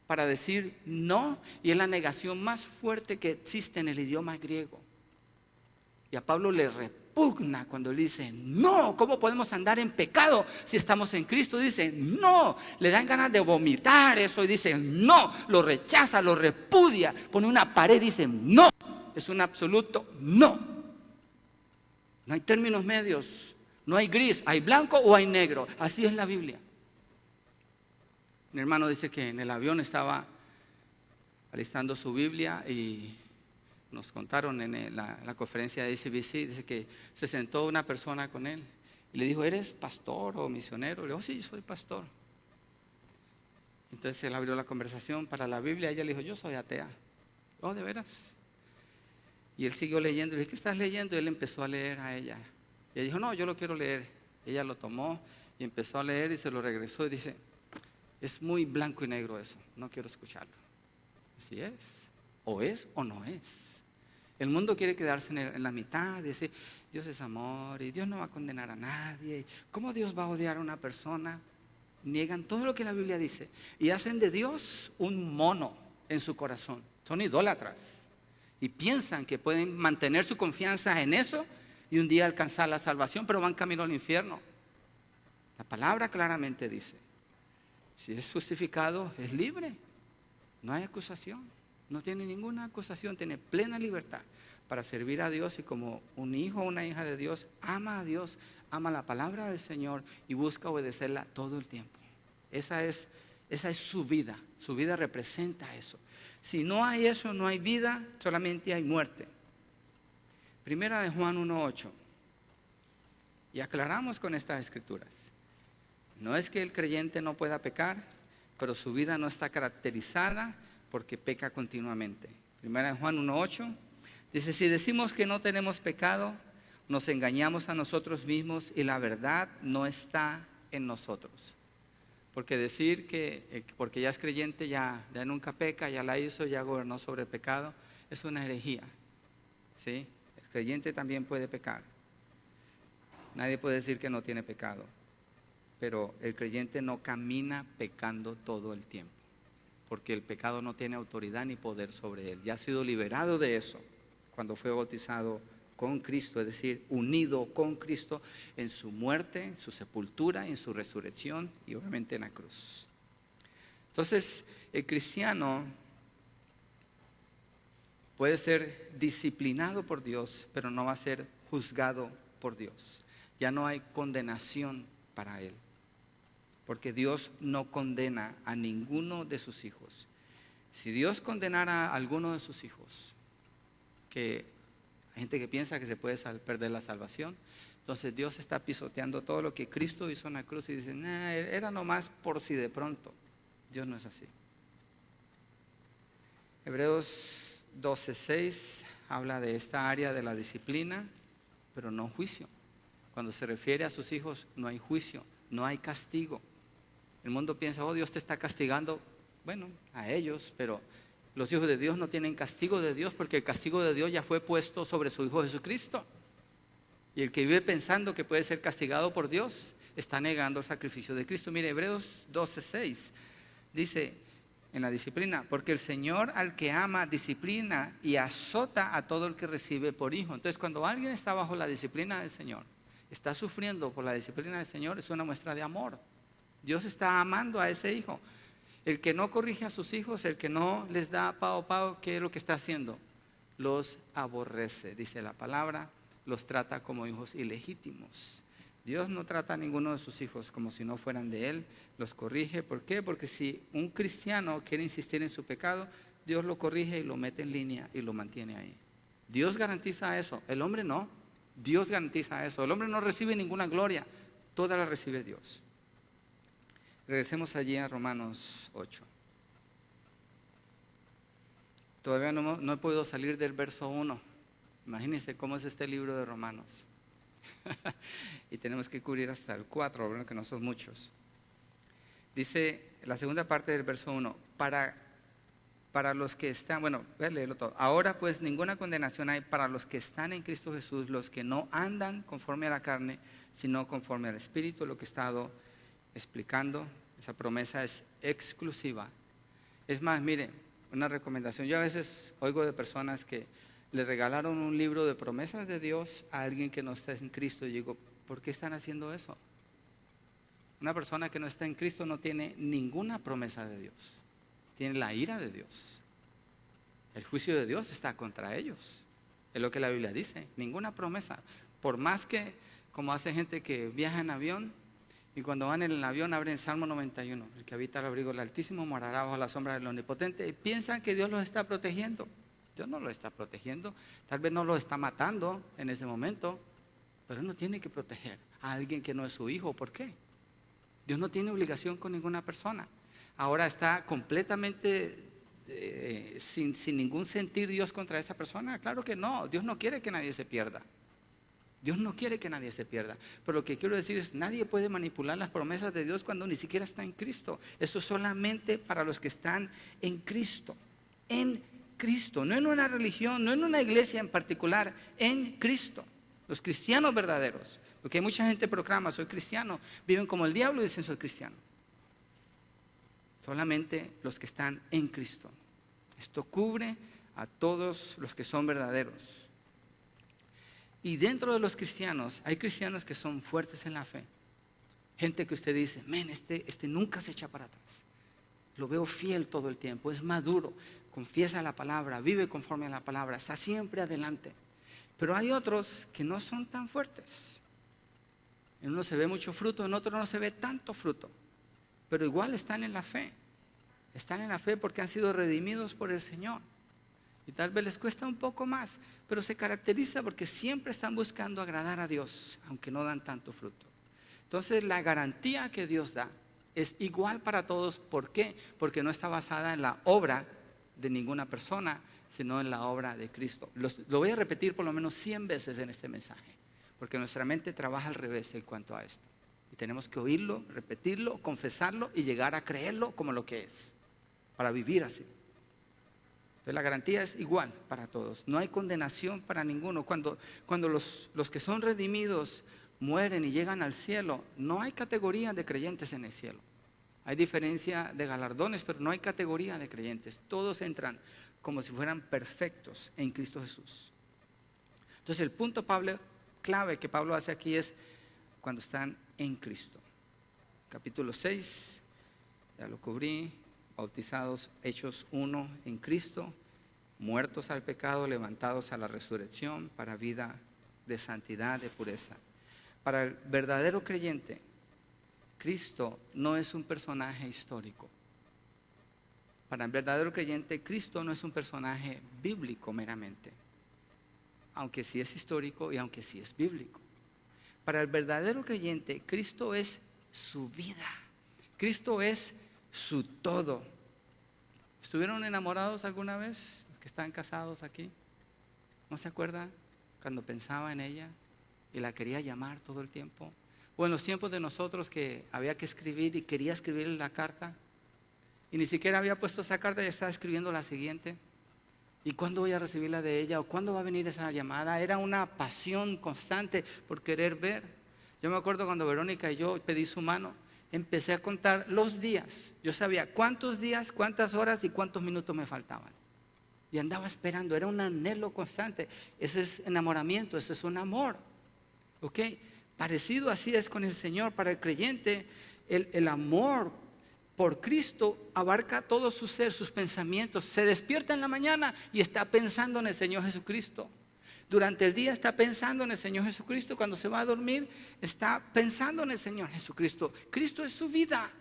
para decir no, y es la negación más fuerte que existe en el idioma griego. Y a Pablo le repugna cuando le dice no, ¿cómo podemos andar en pecado si estamos en Cristo? Dice no, le dan ganas de vomitar eso y dice no, lo rechaza, lo repudia, pone una pared y dice no, es un absoluto no. No hay términos medios, no hay gris, hay blanco o hay negro, así es la Biblia. Mi hermano dice que en el avión estaba alistando su Biblia y nos contaron en la conferencia de ICBC, dice que se sentó una persona con él y le dijo, ¿eres pastor o misionero? Le dijo, sí, yo soy pastor. Entonces él abrió la conversación para la Biblia, ella le dijo, yo soy atea. Oh, ¿de veras? Y él siguió leyendo, le dije, ¿qué estás leyendo? Y él empezó a leer a ella. Y ella dijo, no, yo lo quiero leer. Ella lo tomó y empezó a leer y se lo regresó y dice, es muy blanco y negro eso, no quiero escucharlo. Así es o no es. El mundo quiere quedarse en la mitad, dice, Dios es amor y Dios no va a condenar a nadie. ¿Cómo Dios va a odiar a una persona? Niegan todo lo que la Biblia dice y hacen de Dios un mono en su corazón. Son idólatras y piensan que pueden mantener su confianza en eso y un día alcanzar la salvación, pero van camino al infierno. La palabra claramente dice, si es justificado, es libre. No hay acusación. No tiene ninguna acusación. Tiene plena libertad para servir a Dios. Y como un hijo o una hija de Dios, ama a Dios, ama la palabra del Señor y busca obedecerla todo el tiempo. Esa es su vida. Su vida representa eso. Si no hay eso, no hay vida, solamente hay muerte. Primera de Juan 1:8. Y aclaramos con estas escrituras. No es que el creyente no pueda pecar, pero su vida no está caracterizada porque peca continuamente. Primera de Juan 1:8 dice, si decimos que no tenemos pecado, nos engañamos a nosotros mismos y la verdad no está en nosotros. Porque decir que porque ya es creyente, ya nunca peca, ya la hizo, ya gobernó sobre el pecado, es una herejía. ¿Sí? El creyente también puede pecar. Nadie puede decir que no tiene pecado. Pero el creyente no camina pecando todo el tiempo, porque el pecado no tiene autoridad ni poder sobre él. Ya ha sido liberado de eso cuando fue bautizado con Cristo, es decir, unido con Cristo en su muerte, en su sepultura, en su resurrección y obviamente en la cruz. Entonces, el cristiano puede ser disciplinado por Dios, pero no va a ser juzgado por Dios. Ya no hay condenación para él, porque Dios no condena a ninguno de sus hijos. Si Dios condenara a alguno de sus hijos, que hay gente que piensa que se puede perder la salvación, entonces Dios está pisoteando todo lo que Cristo hizo en la cruz y dice, nah, era nomás por si de pronto. Dios no es así. Hebreos 12:6 habla de esta área de la disciplina, pero no juicio. Cuando se refiere a sus hijos, no hay juicio, no hay castigo. El mundo piensa, oh, Dios te está castigando. Bueno, a ellos, pero los hijos de Dios no tienen castigo de Dios, porque el castigo de Dios ya fue puesto sobre su Hijo Jesucristo. Y el que vive pensando que puede ser castigado por Dios está negando el sacrificio de Cristo. Mire, Hebreos 12:6 dice en la disciplina, porque el Señor al que ama disciplina y azota a todo el que recibe por hijo. Entonces, cuando alguien está bajo la disciplina del Señor, está sufriendo por la disciplina del Señor, es una muestra de amor. Dios está amando a ese hijo. El que no corrige a sus hijos, el que no les da pao, ¿qué es lo que está haciendo? Los aborrece, dice la palabra, los trata como hijos ilegítimos. Dios no trata a ninguno de sus hijos como si no fueran de Él, los corrige. ¿Por qué? Porque si un cristiano quiere insistir en su pecado, Dios lo corrige y lo mete en línea y lo mantiene ahí. Dios garantiza eso, el hombre no. Dios garantiza eso. El hombre no recibe ninguna gloria, toda la recibe Dios. Regresemos allí a Romanos 8. Todavía no he podido salir del verso 1. Imagínense cómo es este libro de Romanos. Y tenemos que cubrir hasta el 4, bueno, que no son muchos. Dice la segunda parte del verso 1, para los que están, bueno, voy a leerlo todo. Ahora pues ninguna condenación hay para los que están en Cristo Jesús, los que no andan conforme a la carne, sino conforme al Espíritu, lo que he estado explicando. Esa promesa es exclusiva. Es más, mire, una recomendación. Yo a veces oigo de personas que le regalaron un libro de promesas de Dios a alguien que no está en Cristo y digo, ¿por qué están haciendo eso? Una persona que no está en Cristo no tiene ninguna promesa de Dios. Tiene la ira de Dios. El juicio de Dios está contra ellos. Es lo que la Biblia dice. Ninguna promesa. Por más que, como hace gente que viaja en avión y cuando van en el avión abren Salmo 91. El que habita al abrigo del Altísimo morará bajo la sombra del Omnipotente. Y piensan que Dios los está protegiendo. Dios no los está protegiendo. Tal vez no los está matando en ese momento. Pero Él no tiene que proteger a alguien que no es su hijo. ¿Por qué? Dios no tiene obligación con ninguna persona. Ahora está completamente sin ningún sentir Dios contra esa persona. Claro que no, Dios no quiere que nadie se pierda. Dios no quiere que nadie se pierda. Pero lo que quiero decir es, nadie puede manipular las promesas de Dios cuando ni siquiera está en Cristo. Eso es solamente para los que están en Cristo. En Cristo, no en una religión, no en una iglesia en particular, en Cristo. Los cristianos verdaderos. Porque hay mucha gente que proclama, soy cristiano, viven como el diablo y dicen, soy cristiano. Solamente los que están en Cristo. Esto cubre a todos los que son verdaderos. Y dentro de los cristianos, hay cristianos que son fuertes en la fe. Gente que usted dice, men, este nunca se echa para atrás. Lo veo fiel todo el tiempo, es maduro, confiesa la palabra, vive conforme a la palabra, está siempre adelante. Pero hay otros que no son tan fuertes. En uno se ve mucho fruto, en otro no se ve tanto fruto. Pero igual están en la fe. Están en la fe porque han sido redimidos por el Señor. Y tal vez les cuesta un poco más, pero se caracteriza porque siempre están buscando agradar a Dios, aunque no dan tanto fruto. Entonces la garantía que Dios da es igual para todos. ¿Por qué? Porque no está basada en la obra de ninguna persona, sino en la obra de Cristo. Lo voy a repetir por lo menos 100 veces en este mensaje, porque nuestra mente trabaja al revés en cuanto a esto. Y tenemos que oírlo, repetirlo, confesarlo y llegar a creerlo como lo que es, para vivir así. Entonces la garantía es igual para todos. No hay condenación para ninguno. Cuando los que son redimidos mueren y llegan al cielo, no hay categoría de creyentes en el cielo. Hay diferencia de galardones, pero no hay categoría de creyentes. Todos entran como si fueran perfectos en Cristo Jesús. Entonces el punto clave que Pablo hace aquí es cuando están en Cristo. Capítulo 6, ya lo cubrí. Bautizados, Hechos 1, en Cristo, muertos al pecado, levantados a la resurrección para vida de santidad, de pureza. Para el verdadero creyente, Cristo no es un personaje histórico. Para el verdadero creyente, Cristo no es un personaje bíblico meramente, aunque sí es histórico y aunque sí es bíblico. Para el verdadero creyente, Cristo es su vida. Cristo es su todo. ¿Estuvieron enamorados alguna vez? Los que están casados aquí, ¿no se acuerdan cuando pensaba en ella y la quería llamar todo el tiempo? O en los tiempos de nosotros que había que escribir y quería escribirle la carta y ni siquiera había puesto esa carta y estaba escribiendo la siguiente. ¿Y cuándo voy a recibirla de ella? ¿O cuándo va a venir esa llamada? Era una pasión constante por querer ver. Yo me acuerdo cuando Verónica y yo pedí su mano, empecé a contar los días. Yo sabía cuántos días, cuántas horas y cuántos minutos me faltaban. Y andaba esperando, era un anhelo constante. Ese es enamoramiento, ese es un amor. ¿Ok? Parecido así es con el Señor. Para el creyente, el amor por Cristo abarca todo su ser, sus pensamientos. Se despierta en la mañana y está pensando en el Señor Jesucristo. Durante el día está pensando en el Señor Jesucristo. Cuando se va a dormir está pensando en el Señor Jesucristo. Cristo es su vida.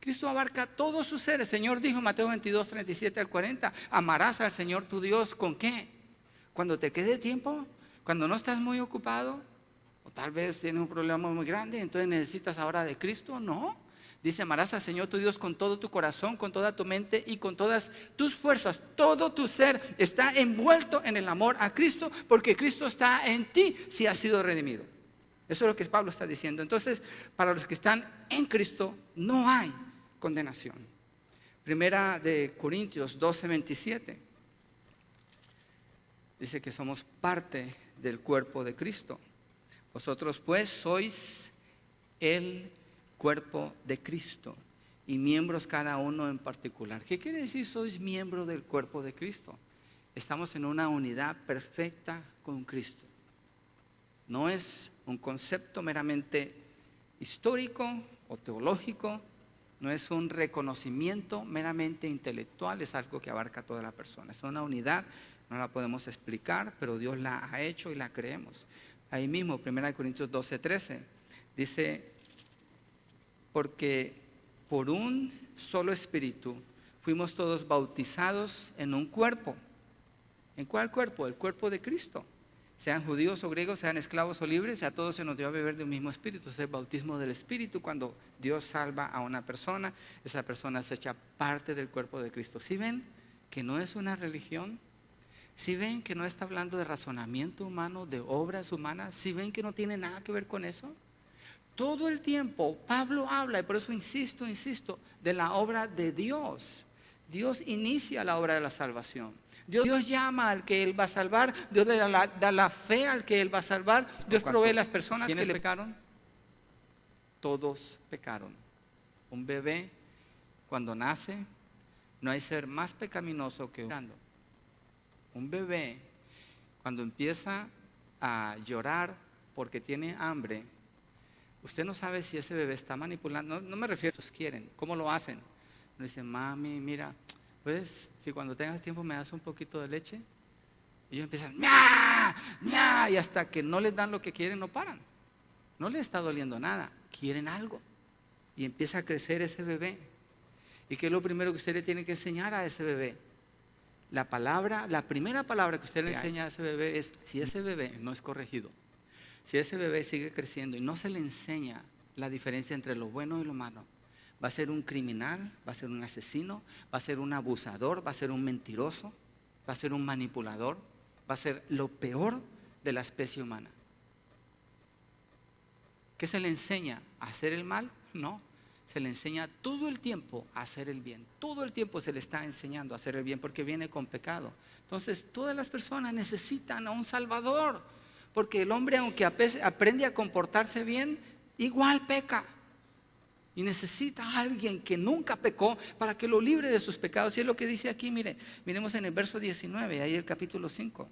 Cristo abarca todo su ser. El Señor dijo en Mateo 22, 37 al 40, amarás al Señor tu Dios, ¿con qué? Cuando te quede tiempo, cuando no estás muy ocupado, o tal vez tienes un problema muy grande, entonces necesitas ahora de Cristo. No, dice, amarás al Señor tu Dios con todo tu corazón, con toda tu mente y con todas tus fuerzas. Todo tu ser está envuelto en el amor a Cristo, porque Cristo está en ti si has sido redimido. Eso es lo que Pablo está diciendo. Entonces, para los que están en Cristo, no hay condenación. Primera de Corintios 12, 27. Dice que somos parte del cuerpo de Cristo. Vosotros pues sois el cuerpo de Cristo y miembros cada uno en particular. ¿Qué quiere decir sois miembro del cuerpo de Cristo? Estamos en una unidad perfecta con Cristo. No es un concepto meramente histórico o teológico, no es un reconocimiento meramente intelectual, es algo que abarca a toda la persona. Es una unidad, no la podemos explicar, pero Dios la ha hecho y la creemos. Ahí mismo, 1 Corintios 12, 13, dice, porque por un solo espíritu fuimos todos bautizados en un cuerpo. ¿En cuál cuerpo? El cuerpo de Cristo. Sean judíos o griegos, sean esclavos o libres, a todos se nos dio a beber de un mismo espíritu. Es el bautismo del espíritu. Cuando Dios salva a una persona, esa persona se echa parte del cuerpo de Cristo. ¿Sí ven que no es una religión? ¿Sí ven que no está hablando de razonamiento humano, de obras humanas? ¿Sí ven que no tiene nada que ver con eso? Todo el tiempo Pablo habla, y por eso insisto, de la obra de Dios. Dios inicia la obra de la salvación. Dios llama al que Él va a salvar. Dios da la fe al que Él va a salvar. Dios provee las personas que le pecaron. Todos pecaron. Un bebé, cuando nace, no hay ser más pecaminoso que un bebé, cuando empieza a llorar porque tiene hambre, usted no sabe si ese bebé está manipulando. No me refiero a los quieren. ¿Cómo lo hacen? Le dicen, mami, mira, pues si cuando tengas tiempo me das un poquito de leche. Y ellos empiezan, ¡ña! ¡ña! Y hasta que no les dan lo que quieren, no paran. No les está doliendo nada, quieren algo. Y empieza a crecer ese bebé. ¿Y qué es lo primero que usted le tiene que enseñar a ese bebé? La primera palabra que usted le enseña a ese bebé es, si ese bebé no es corregido, si ese bebé sigue creciendo y no se le enseña la diferencia entre lo bueno y lo malo, va a ser un criminal, va a ser un asesino, va a ser un abusador, va a ser un mentiroso, va a ser un manipulador, va a ser lo peor de la especie humana. ¿Qué se le enseña? ¿A hacer el mal? No. Se le enseña todo el tiempo a hacer el bien. Todo el tiempo se le está enseñando a hacer el bien porque viene con pecado. Entonces, todas las personas necesitan a un Salvador. Porque el hombre, aunque aprende a comportarse bien, igual peca. Y necesita a alguien que nunca pecó para que lo libre de sus pecados. Y es lo que dice aquí, miremos en el verso 19, ahí el capítulo 5.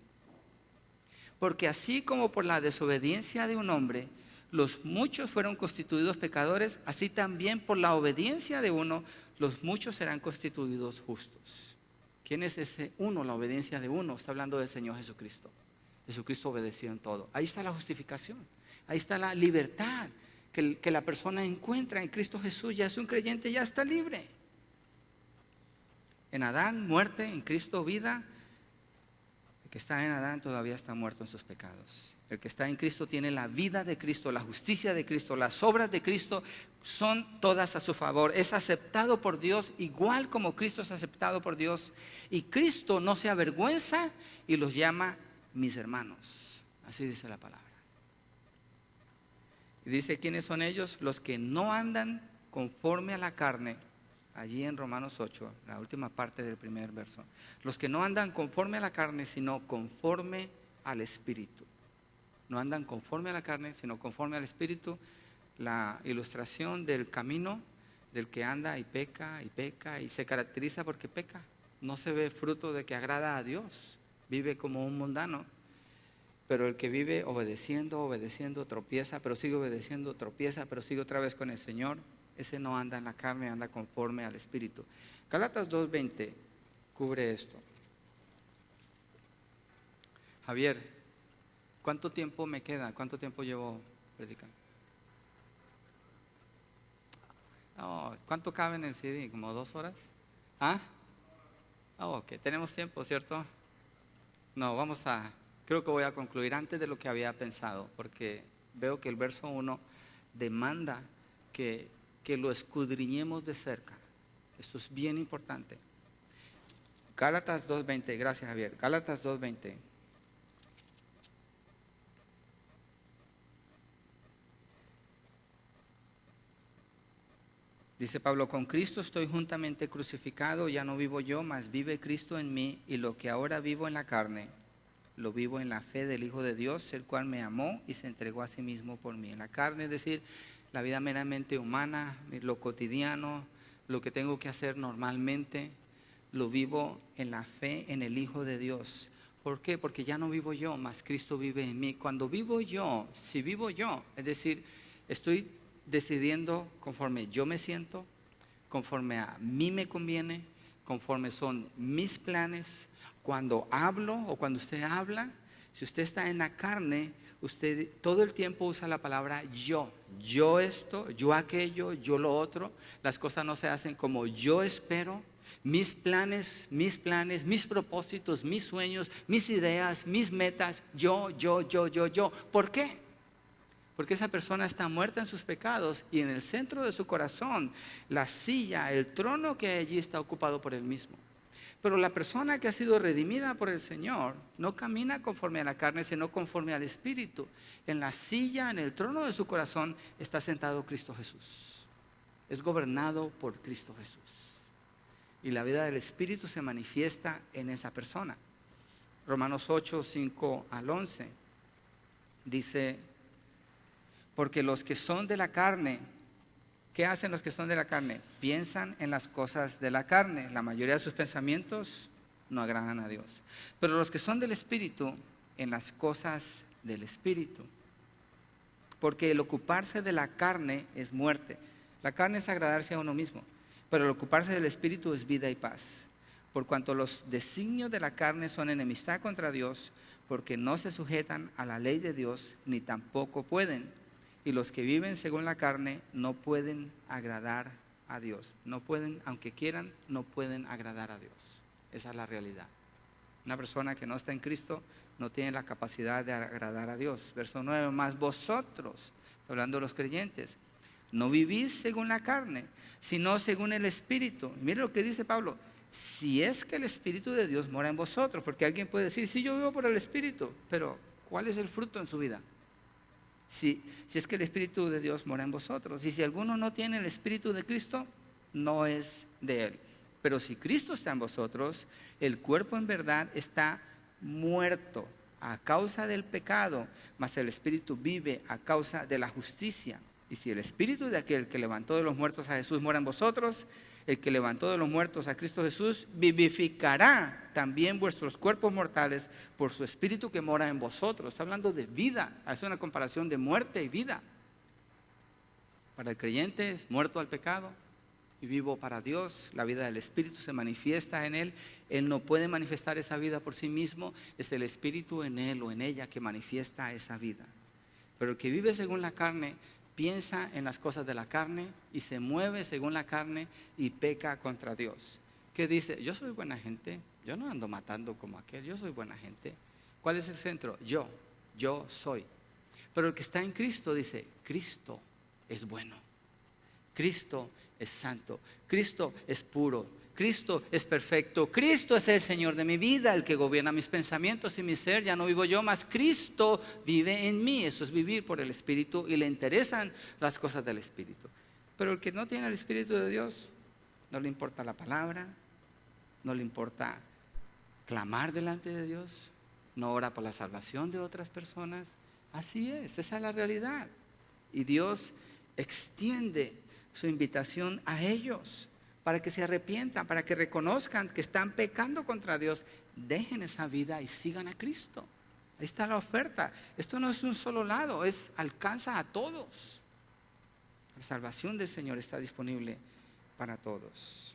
Porque así como por la desobediencia de un hombre los muchos fueron constituidos pecadores, así también por la obediencia de uno los muchos serán constituidos justos. ¿Quién es ese uno? La obediencia de uno. Está hablando del Señor Jesucristo. Jesucristo obedeció en todo. Ahí está la justificación. Ahí está la libertad que la persona encuentra en Cristo Jesús. Ya es un creyente, ya está libre. En Adán, muerte; en Cristo, vida. El que está en Adán todavía está muerto en sus pecados. El que está en Cristo tiene la vida de Cristo, la justicia de Cristo, las obras de Cristo son todas a su favor. Es aceptado por Dios igual como Cristo es aceptado por Dios. Y Cristo no se avergüenza y los llama mis hermanos. Así dice la palabra. Y dice, ¿quiénes son ellos? Los que no andan conforme a la carne. Allí en Romanos 8, la última parte del primer verso. Los que no andan conforme a la carne, sino conforme al Espíritu. No andan conforme a la carne, sino conforme al Espíritu. La ilustración del camino del que anda y peca y se caracteriza porque peca. No se ve fruto de que agrada a Dios. Vive como un mundano. Pero el que vive obedeciendo, tropieza, pero sigue obedeciendo, tropieza, pero sigue otra vez con el Señor. Ese no anda en la carne, anda conforme al Espíritu. Gálatas 2:20 cubre esto. Javier, ¿cuánto tiempo me queda? ¿Cuánto tiempo llevo predicando? Oh, ¿cuánto cabe en el CD? ¿Como 2 horas? ¿Ah? Oh, ok, tenemos tiempo, ¿cierto? No, creo que voy a concluir antes de lo que había pensado, porque veo que el verso 1 demanda que lo escudriñemos de cerca. Esto es bien importante. Gálatas 2:20, gracias Javier. Gálatas 2:20. Dice Pablo, con Cristo estoy juntamente crucificado, ya no vivo yo, mas vive Cristo en mí, y lo que ahora vivo en la carne, lo vivo en la fe del Hijo de Dios, el cual me amó y se entregó a sí mismo por mí. En la carne, es decir, la vida meramente humana, lo cotidiano, lo que tengo que hacer normalmente, lo vivo en la fe en el Hijo de Dios. ¿Por qué? Porque ya no vivo yo, mas Cristo vive en mí. Cuando vivo yo, si vivo yo, es decir, estoy decidiendo conforme yo me siento, conforme a mí me conviene, conforme son mis planes. Cuando hablo o cuando usted habla, si usted está en la carne, usted todo el tiempo usa la palabra yo esto, yo aquello, yo lo otro. Las cosas no se hacen como yo espero. Mis planes, mis propósitos, mis sueños, mis ideas, mis metas, yo. ¿Por qué? Porque esa persona está muerta en sus pecados y en el centro de su corazón, la silla, el trono que hay allí está ocupado por él mismo. Pero la persona que ha sido redimida por el Señor no camina conforme a la carne, sino conforme al Espíritu. En la silla, en el trono de su corazón, está sentado Cristo Jesús. Es gobernado por Cristo Jesús. Y la vida del Espíritu se manifiesta en esa persona. Romanos 8, 5 al 11 dice, porque los que son de la carne, ¿qué hacen los que son de la carne? Piensan en las cosas de la carne. La mayoría de sus pensamientos no agradan a Dios. Pero los que son del Espíritu, en las cosas del Espíritu. Porque el ocuparse de la carne es muerte. La carne es agradarse a uno mismo. Pero el ocuparse del Espíritu es vida y paz. Por cuanto los designios de la carne son enemistad contra Dios, porque no se sujetan a la ley de Dios, ni tampoco pueden. Y los que viven según la carne no pueden agradar a Dios. No pueden, aunque quieran, no pueden agradar a Dios. Esa es la realidad. Una persona que no está en Cristo no tiene la capacidad de agradar a Dios. Verso 9, más vosotros, hablando de los creyentes, no vivís según la carne, sino según el Espíritu. Mire lo que dice Pablo, si es que el Espíritu de Dios mora en vosotros, porque alguien puede decir, sí, yo vivo por el Espíritu, pero ¿cuál es el fruto en su vida? Si es que el Espíritu de Dios mora en vosotros. Y si alguno no tiene el Espíritu de Cristo, no es de Él. Pero si Cristo está en vosotros, el cuerpo en verdad está muerto a causa del pecado, mas el Espíritu vive a causa de la justicia. Y si el Espíritu de aquel que levantó de los muertos a Jesús mora en vosotros, el que levantó de los muertos a Cristo Jesús vivificará también vuestros cuerpos mortales por su Espíritu que mora en vosotros. Está hablando de vida, es una comparación de muerte y vida. Para el creyente es muerto al pecado y vivo para Dios. La vida del Espíritu se manifiesta en él. Él no puede manifestar esa vida por sí mismo. Es el Espíritu en él o en ella que manifiesta esa vida. Pero el que vive según la carne piensa en las cosas de la carne y se mueve según la carne y peca contra Dios. ¿Qué dice? Yo soy buena gente, yo no ando matando como aquel, yo soy buena gente. ¿Cuál es el centro? Yo soy. Pero el que está en Cristo dice, Cristo es bueno, Cristo es santo, Cristo es puro, Cristo es perfecto, Cristo es el Señor de mi vida, el que gobierna mis pensamientos y mi ser. Ya no vivo yo, mas Cristo vive en mí. Eso es vivir por el Espíritu y le interesan las cosas del Espíritu. Pero el que no tiene el Espíritu de Dios, no le importa la palabra, no le importa clamar delante de Dios, no ora por la salvación de otras personas. Así es, esa es la realidad. Y Dios extiende su invitación a ellos para que se arrepientan, para que reconozcan que están pecando contra Dios, dejen esa vida y sigan a Cristo. Ahí está la oferta. Esto no es un solo lado, alcanza a todos. La salvación del Señor está disponible para todos.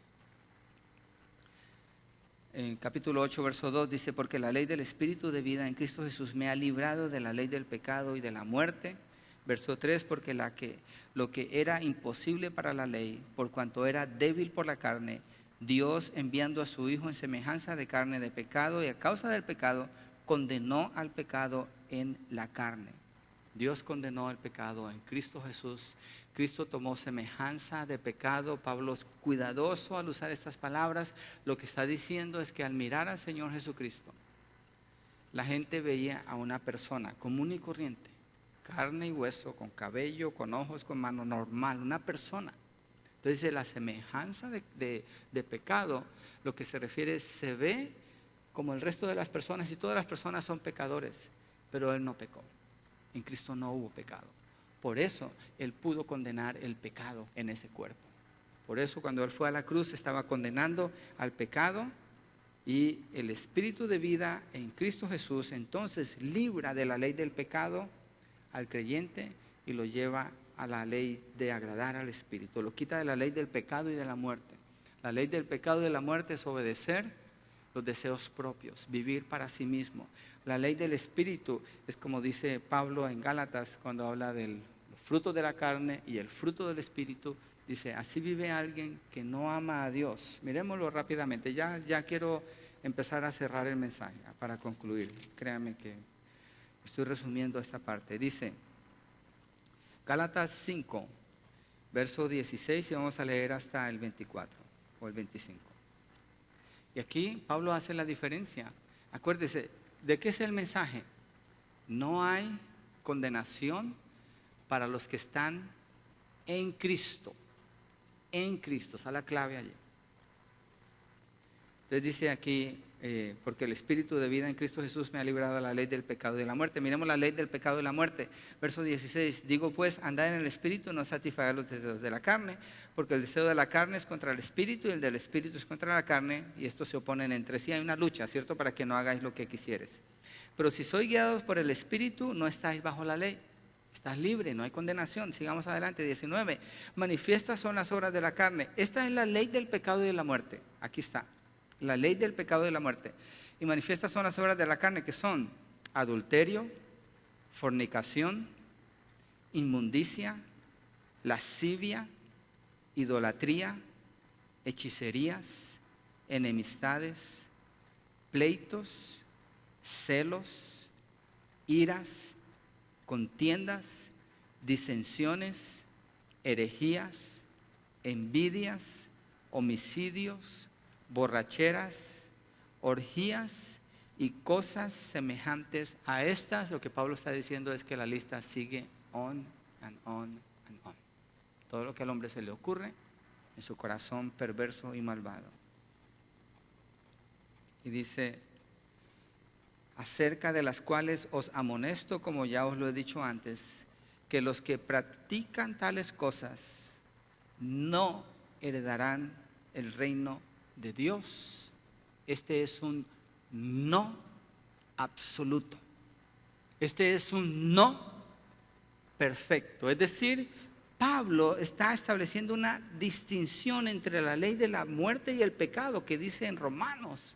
En capítulo 8, verso 2 dice, porque la ley del Espíritu de vida en Cristo Jesús me ha librado de la ley del pecado y de la muerte. Verso 3, porque lo que era imposible para la ley, por cuanto era débil por la carne, Dios enviando a su Hijo en semejanza de carne de pecado y a causa del pecado, condenó al pecado en la carne. Dios condenó el pecado en Cristo Jesús. Cristo tomó semejanza de pecado. Pablo es cuidadoso al usar estas palabras. Lo que está diciendo es que al mirar al Señor Jesucristo, la gente veía a una persona común y corriente, carne y hueso, con cabello, con ojos, con mano, normal, una persona. Entonces la semejanza de pecado, lo que se refiere, se ve como el resto de las personas y todas las personas son pecadores, pero Él no pecó. En Cristo no hubo pecado. Por eso Él pudo condenar el pecado en ese cuerpo. Por eso cuando Él fue a la cruz estaba condenando al pecado, y el Espíritu de vida en Cristo Jesús entonces libra de la ley del pecado al creyente y lo lleva a la ley de agradar al Espíritu. Lo quita de la ley del pecado y de la muerte. La ley del pecado y de la muerte es obedecer los deseos propios, vivir para sí mismo. La ley del Espíritu es como dice Pablo en Gálatas cuando habla del fruto de la carne y el fruto del Espíritu. Dice, así vive alguien que no ama a Dios. Miremoslo rápidamente, ya quiero empezar a cerrar el mensaje para concluir. Créanme que estoy resumiendo esta parte. Dice, Gálatas 5, verso 16, y vamos a leer hasta el 24 o el 25. Y aquí Pablo hace la diferencia. Acuérdese, ¿de qué es el mensaje? No hay condenación para los que están en Cristo. En Cristo, está la clave allí. Entonces dice aquí, porque el Espíritu de vida en Cristo Jesús me ha librado de la ley del pecado y de la muerte. Miremos la ley del pecado y la muerte. Verso 16, digo pues, andad en el Espíritu, no satisfagáis los deseos de la carne, porque el deseo de la carne es contra el Espíritu y el del Espíritu es contra la carne, y estos se oponen entre sí. Hay una lucha, ¿cierto? Para que no hagáis lo que quisieres. Pero si sois guiados por el Espíritu, no estáis bajo la ley. Estás libre, no hay condenación. Sigamos adelante, 19. Manifiestas son las obras de la carne. Esta es la ley del pecado y de la muerte. Aquí está, la ley del pecado y de la muerte. Y manifiestas son las obras de la carne, que son adulterio, fornicación, inmundicia, lascivia, idolatría, hechicerías, enemistades, pleitos, celos, iras, contiendas, disensiones, herejías, envidias, homicidios, borracheras, orgías y cosas semejantes a estas. Lo que Pablo está diciendo es que la lista sigue on and on and on. Todo lo que al hombre se le ocurre en su corazón perverso y malvado. Y dice, acerca de las cuales os amonesto, como ya os lo he dicho antes, que los que practican tales cosas no heredarán el reino de Dios. Este es un no absoluto. Este es un no perfecto. Es decir, Pablo está estableciendo una distinción entre la ley de la muerte y el pecado que dice en Romanos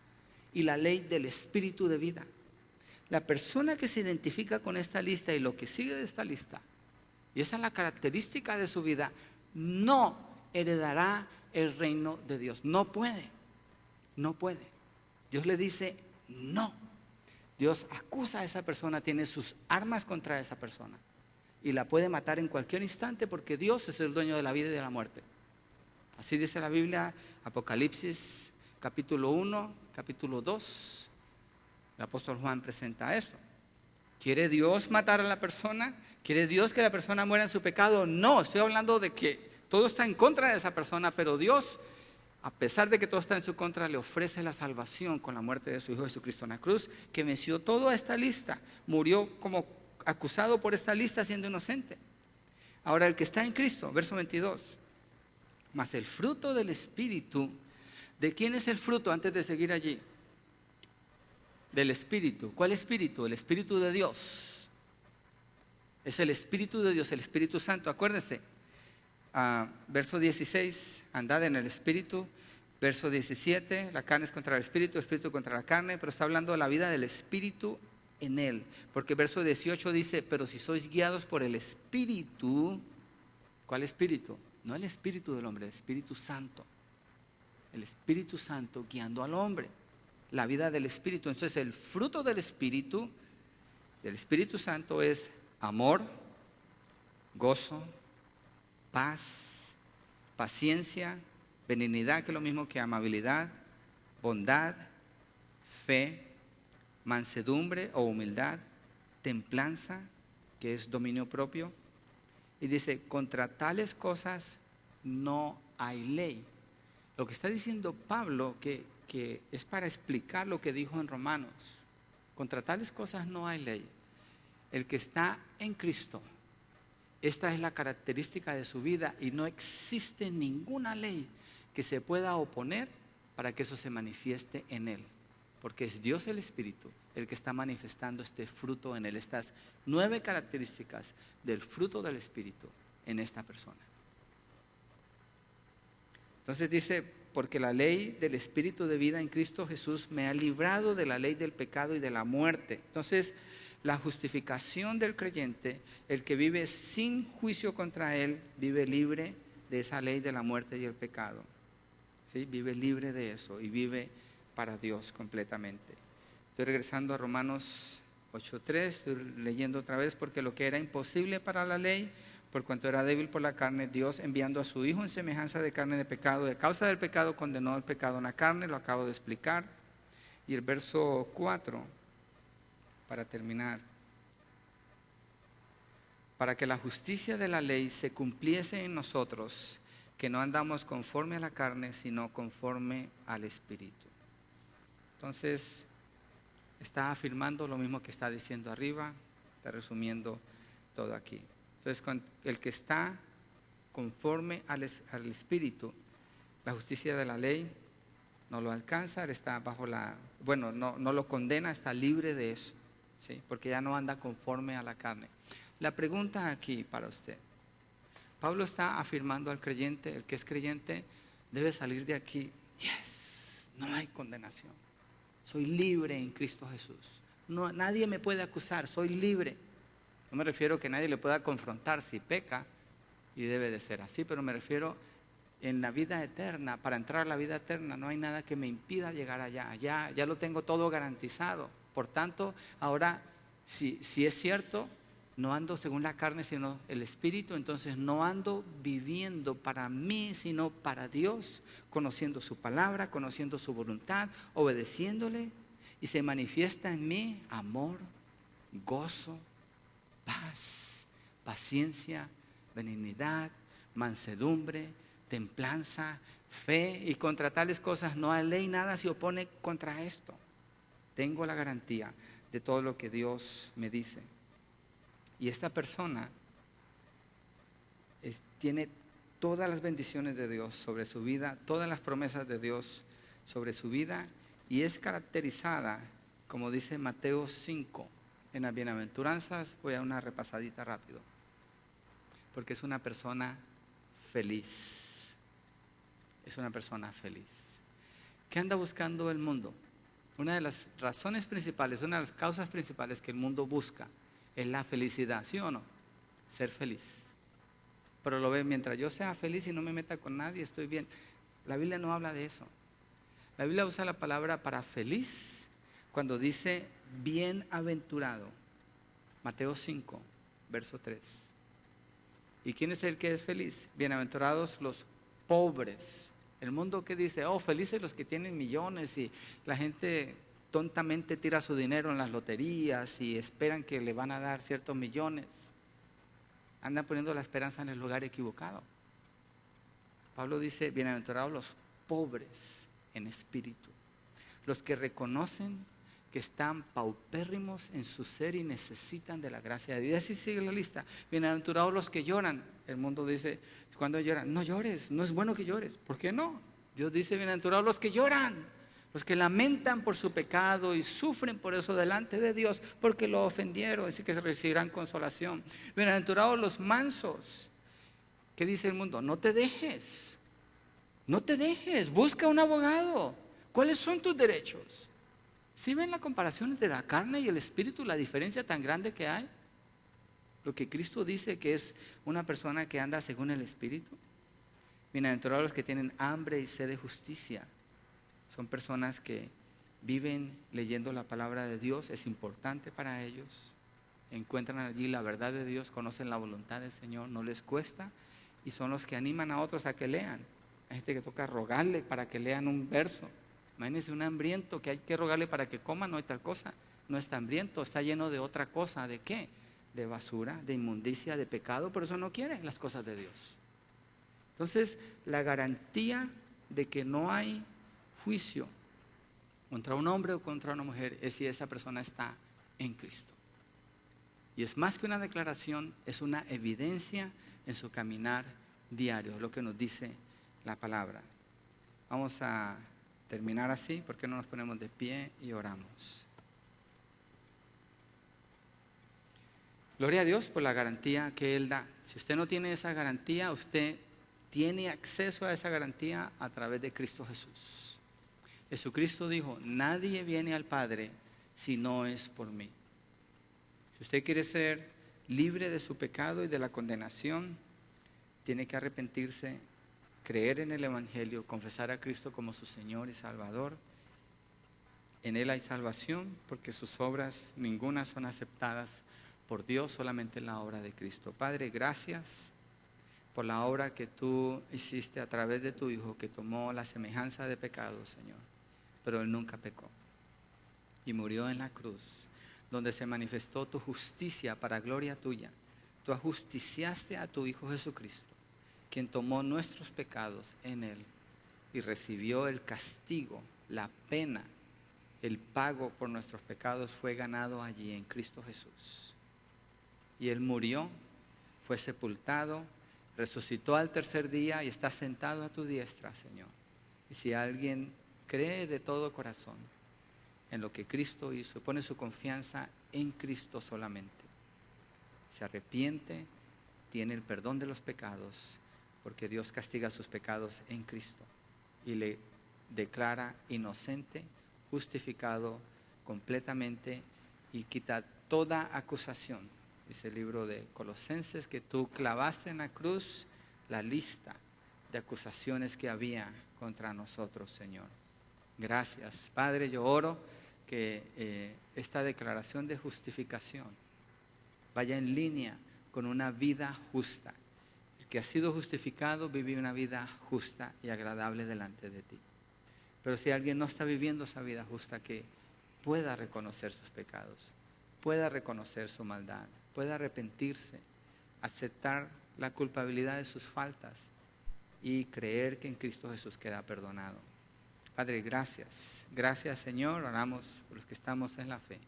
y la ley del espíritu de vida. La persona que se identifica con esta lista y lo que sigue de esta lista, y esa es la característica de su vida, no heredará el reino de Dios. No puede, no puede. Dios le dice no. Dios acusa a esa persona, tiene sus armas contra esa persona y la puede matar en cualquier instante porque Dios es el dueño de la vida y de la muerte. Así dice la Biblia, Apocalipsis capítulo 1, capítulo 2. El apóstol Juan presenta eso. ¿Quiere Dios matar a la persona? ¿Quiere Dios que la persona muera en su pecado? No, estoy hablando de que todo está en contra de esa persona, pero Dios, a pesar de que todo está en su contra, le ofrece la salvación con la muerte de su Hijo Jesucristo en la cruz, que venció toda esta lista, murió como acusado por esta lista siendo inocente. Ahora el que está en Cristo, verso 22, mas el fruto del Espíritu, ¿de quién es el fruto antes de seguir allí? Del Espíritu. ¿Cuál Espíritu? El Espíritu de Dios. Es el Espíritu de Dios, el Espíritu Santo. Acuérdense, verso 16, andad en el Espíritu. Verso 17, la carne es contra el Espíritu contra la carne, pero está hablando de la vida del Espíritu en él. Porque verso 18 dice, pero si sois guiados por el Espíritu, ¿cuál Espíritu? No el Espíritu del hombre, el Espíritu Santo. El Espíritu Santo guiando al hombre. La vida del Espíritu. Entonces el fruto del Espíritu Santo es amor, gozo, paz, paciencia, benignidad, que es lo mismo que amabilidad, bondad, fe, mansedumbre o humildad, templanza, que es dominio propio. Y dice, contra tales cosas no hay ley. Lo que está diciendo Pablo, que es para explicar lo que dijo en Romanos. Contra tales cosas no hay ley. El que está en Cristo, esta es la característica de su vida y no existe ninguna ley que se pueda oponer para que eso se manifieste en él. Porque es Dios el Espíritu el que está manifestando este fruto en él, estas 9 características del fruto del Espíritu en esta persona. Entonces dice, porque la ley del Espíritu de vida en Cristo Jesús me ha librado de la ley del pecado y de la muerte. Entonces, la justificación del creyente, el que vive sin juicio contra él, vive libre de esa ley de la muerte y el pecado. ¿Sí? Vive libre de eso y vive para Dios completamente. Estoy regresando a Romanos 8:3, estoy leyendo otra vez, porque lo que era imposible para la ley, por cuanto era débil por la carne, Dios enviando a su Hijo en semejanza de carne de pecado, de causa del pecado condenó el pecado en la carne, lo acabo de explicar. Y el verso 4, para terminar, para que la justicia de la ley se cumpliese en nosotros, que no andamos conforme a la carne, sino conforme al Espíritu. Entonces, está afirmando lo mismo que está diciendo arriba, está resumiendo todo aquí. Entonces, con el que está conforme al Espíritu, la justicia de la ley no lo alcanza, está bajo no lo condena, está libre de eso, ¿sí? Porque ya no anda conforme a la carne. La pregunta aquí para usted, Pablo está afirmando al creyente, el que es creyente debe salir de aquí, no hay condenación, soy libre en Cristo Jesús, no, nadie me puede acusar, soy libre. No me refiero a que nadie le pueda confrontar si peca, y debe de ser así, pero me refiero en la vida eterna. Para entrar a la vida eterna no hay nada que me impida llegar allá, ya lo tengo todo garantizado. Por tanto, ahora, si es cierto, no ando según la carne, sino el Espíritu, entonces no ando viviendo para mí, sino para Dios, conociendo su palabra, conociendo su voluntad, obedeciéndole, y se manifiesta en mí amor, gozo, paz, paciencia, benignidad, mansedumbre, templanza, fe, y contra tales cosas no hay ley, nada se opone contra esto. Tengo la garantía de todo lo que Dios me dice. Y esta persona tiene todas las bendiciones de Dios sobre su vida, todas las promesas de Dios sobre su vida, y es caracterizada, como dice Mateo 5, en las bienaventuranzas. Voy a una repasadita rápido, porque es una persona feliz. Es una persona feliz. ¿Qué anda buscando el mundo? Una de las razones principales, una de las causas principales que el mundo busca es la felicidad, ¿sí o no? Ser feliz. Pero lo ve, mientras yo sea feliz y no me meta con nadie, estoy bien. La Biblia no habla de eso. La Biblia usa la palabra para feliz cuando dice bienaventurado. Mateo 5, verso 3. ¿Y quién es el que es feliz? Bienaventurados los pobres. El mundo que dice, oh, felices los que tienen millones, y la gente tontamente tira su dinero en las loterías y esperan que le van a dar ciertos millones. Andan poniendo la esperanza en el lugar equivocado. Pablo dice, bienaventurados los pobres en espíritu, los que reconocen que están paupérrimos en su ser y necesitan de la gracia de Dios. Y así sigue la lista. Bienaventurados los que lloran. El mundo dice, cuando lloran, no llores, no es bueno que llores. ¿Por qué no? Dios dice, bienaventurados los que lloran, los que lamentan por su pecado y sufren por eso delante de Dios, porque lo ofendieron, así que se recibirán consolación. Bienaventurados los mansos. ¿Qué dice el mundo? No te dejes, no te dejes, busca un abogado. ¿Cuáles son tus derechos? ¿Sí ven la comparación entre la carne y el espíritu, la diferencia tan grande que hay? Lo que Cristo dice que es una persona que anda según el espíritu. Bienaventurados los que tienen hambre y sed de justicia. Son personas que viven leyendo la palabra de Dios, es importante para ellos. Encuentran allí la verdad de Dios, conocen la voluntad del Señor, no les cuesta, y son los que animan a otros a que lean. Hay gente que toca rogarle para que lean un verso. Imagínense un hambriento que hay que rogarle para que coma, no hay tal cosa. No está hambriento, está lleno de otra cosa. ¿De qué? De basura, de inmundicia, de pecado, por eso no quiere las cosas de Dios. Entonces, la garantía de que no hay juicio contra un hombre o contra una mujer es si esa persona está en Cristo. Y es más que una declaración, es una evidencia en su caminar diario, lo que nos dice la palabra. Vamos a terminar así. ¿Por qué no nos ponemos de pie y oramos? Gloria a Dios por la garantía que Él da. Si usted no tiene esa garantía, usted tiene acceso a esa garantía a través de Cristo Jesús. Jesucristo dijo, nadie viene al Padre si no es por mí. Si usted quiere ser libre de su pecado y de la condenación, tiene que arrepentirse, creer en el Evangelio, confesar a Cristo como su Señor y Salvador. En Él hay salvación, porque sus obras ninguna son aceptadas por Dios, solamente la obra de Cristo. Padre, gracias por la obra que tú hiciste a través de tu Hijo, que tomó la semejanza de pecado, Señor, pero Él nunca pecó y murió en la cruz, donde se manifestó tu justicia para gloria tuya. Tú ajusticiaste a tu Hijo Jesucristo, quien tomó nuestros pecados en Él y recibió el castigo, la pena, el pago por nuestros pecados fue ganado allí en Cristo Jesús. Y Él murió, fue sepultado, resucitó al tercer día y está sentado a tu diestra, Señor. Y si alguien cree de todo corazón en lo que Cristo hizo, pone su confianza en Cristo solamente, se arrepiente, tiene el perdón de los pecados, porque Dios castiga sus pecados en Cristo y le declara inocente, justificado completamente y quita toda acusación. Dice el libro de Colosenses que tú clavaste en la cruz la lista de acusaciones que había contra nosotros, Señor. Gracias, Padre. Yo oro que esta declaración de justificación vaya en línea con una vida justa. El que ha sido justificado vive una vida justa y agradable delante de ti. Pero si alguien no está viviendo esa vida justa, que pueda reconocer sus pecados, pueda reconocer su maldad, pueda arrepentirse, aceptar la culpabilidad de sus faltas y creer que en Cristo Jesús queda perdonado. Padre, gracias. Gracias, Señor. Oramos por los que estamos en la fe,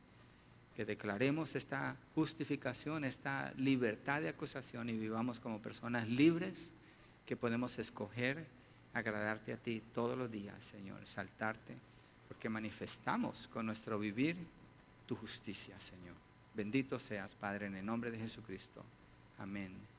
que declaremos esta justificación, esta libertad de acusación y vivamos como personas libres que podemos escoger agradarte a ti todos los días, Señor, exaltarte, porque manifestamos con nuestro vivir tu justicia, Señor. Bendito seas, Padre, en el nombre de Jesucristo. Amén.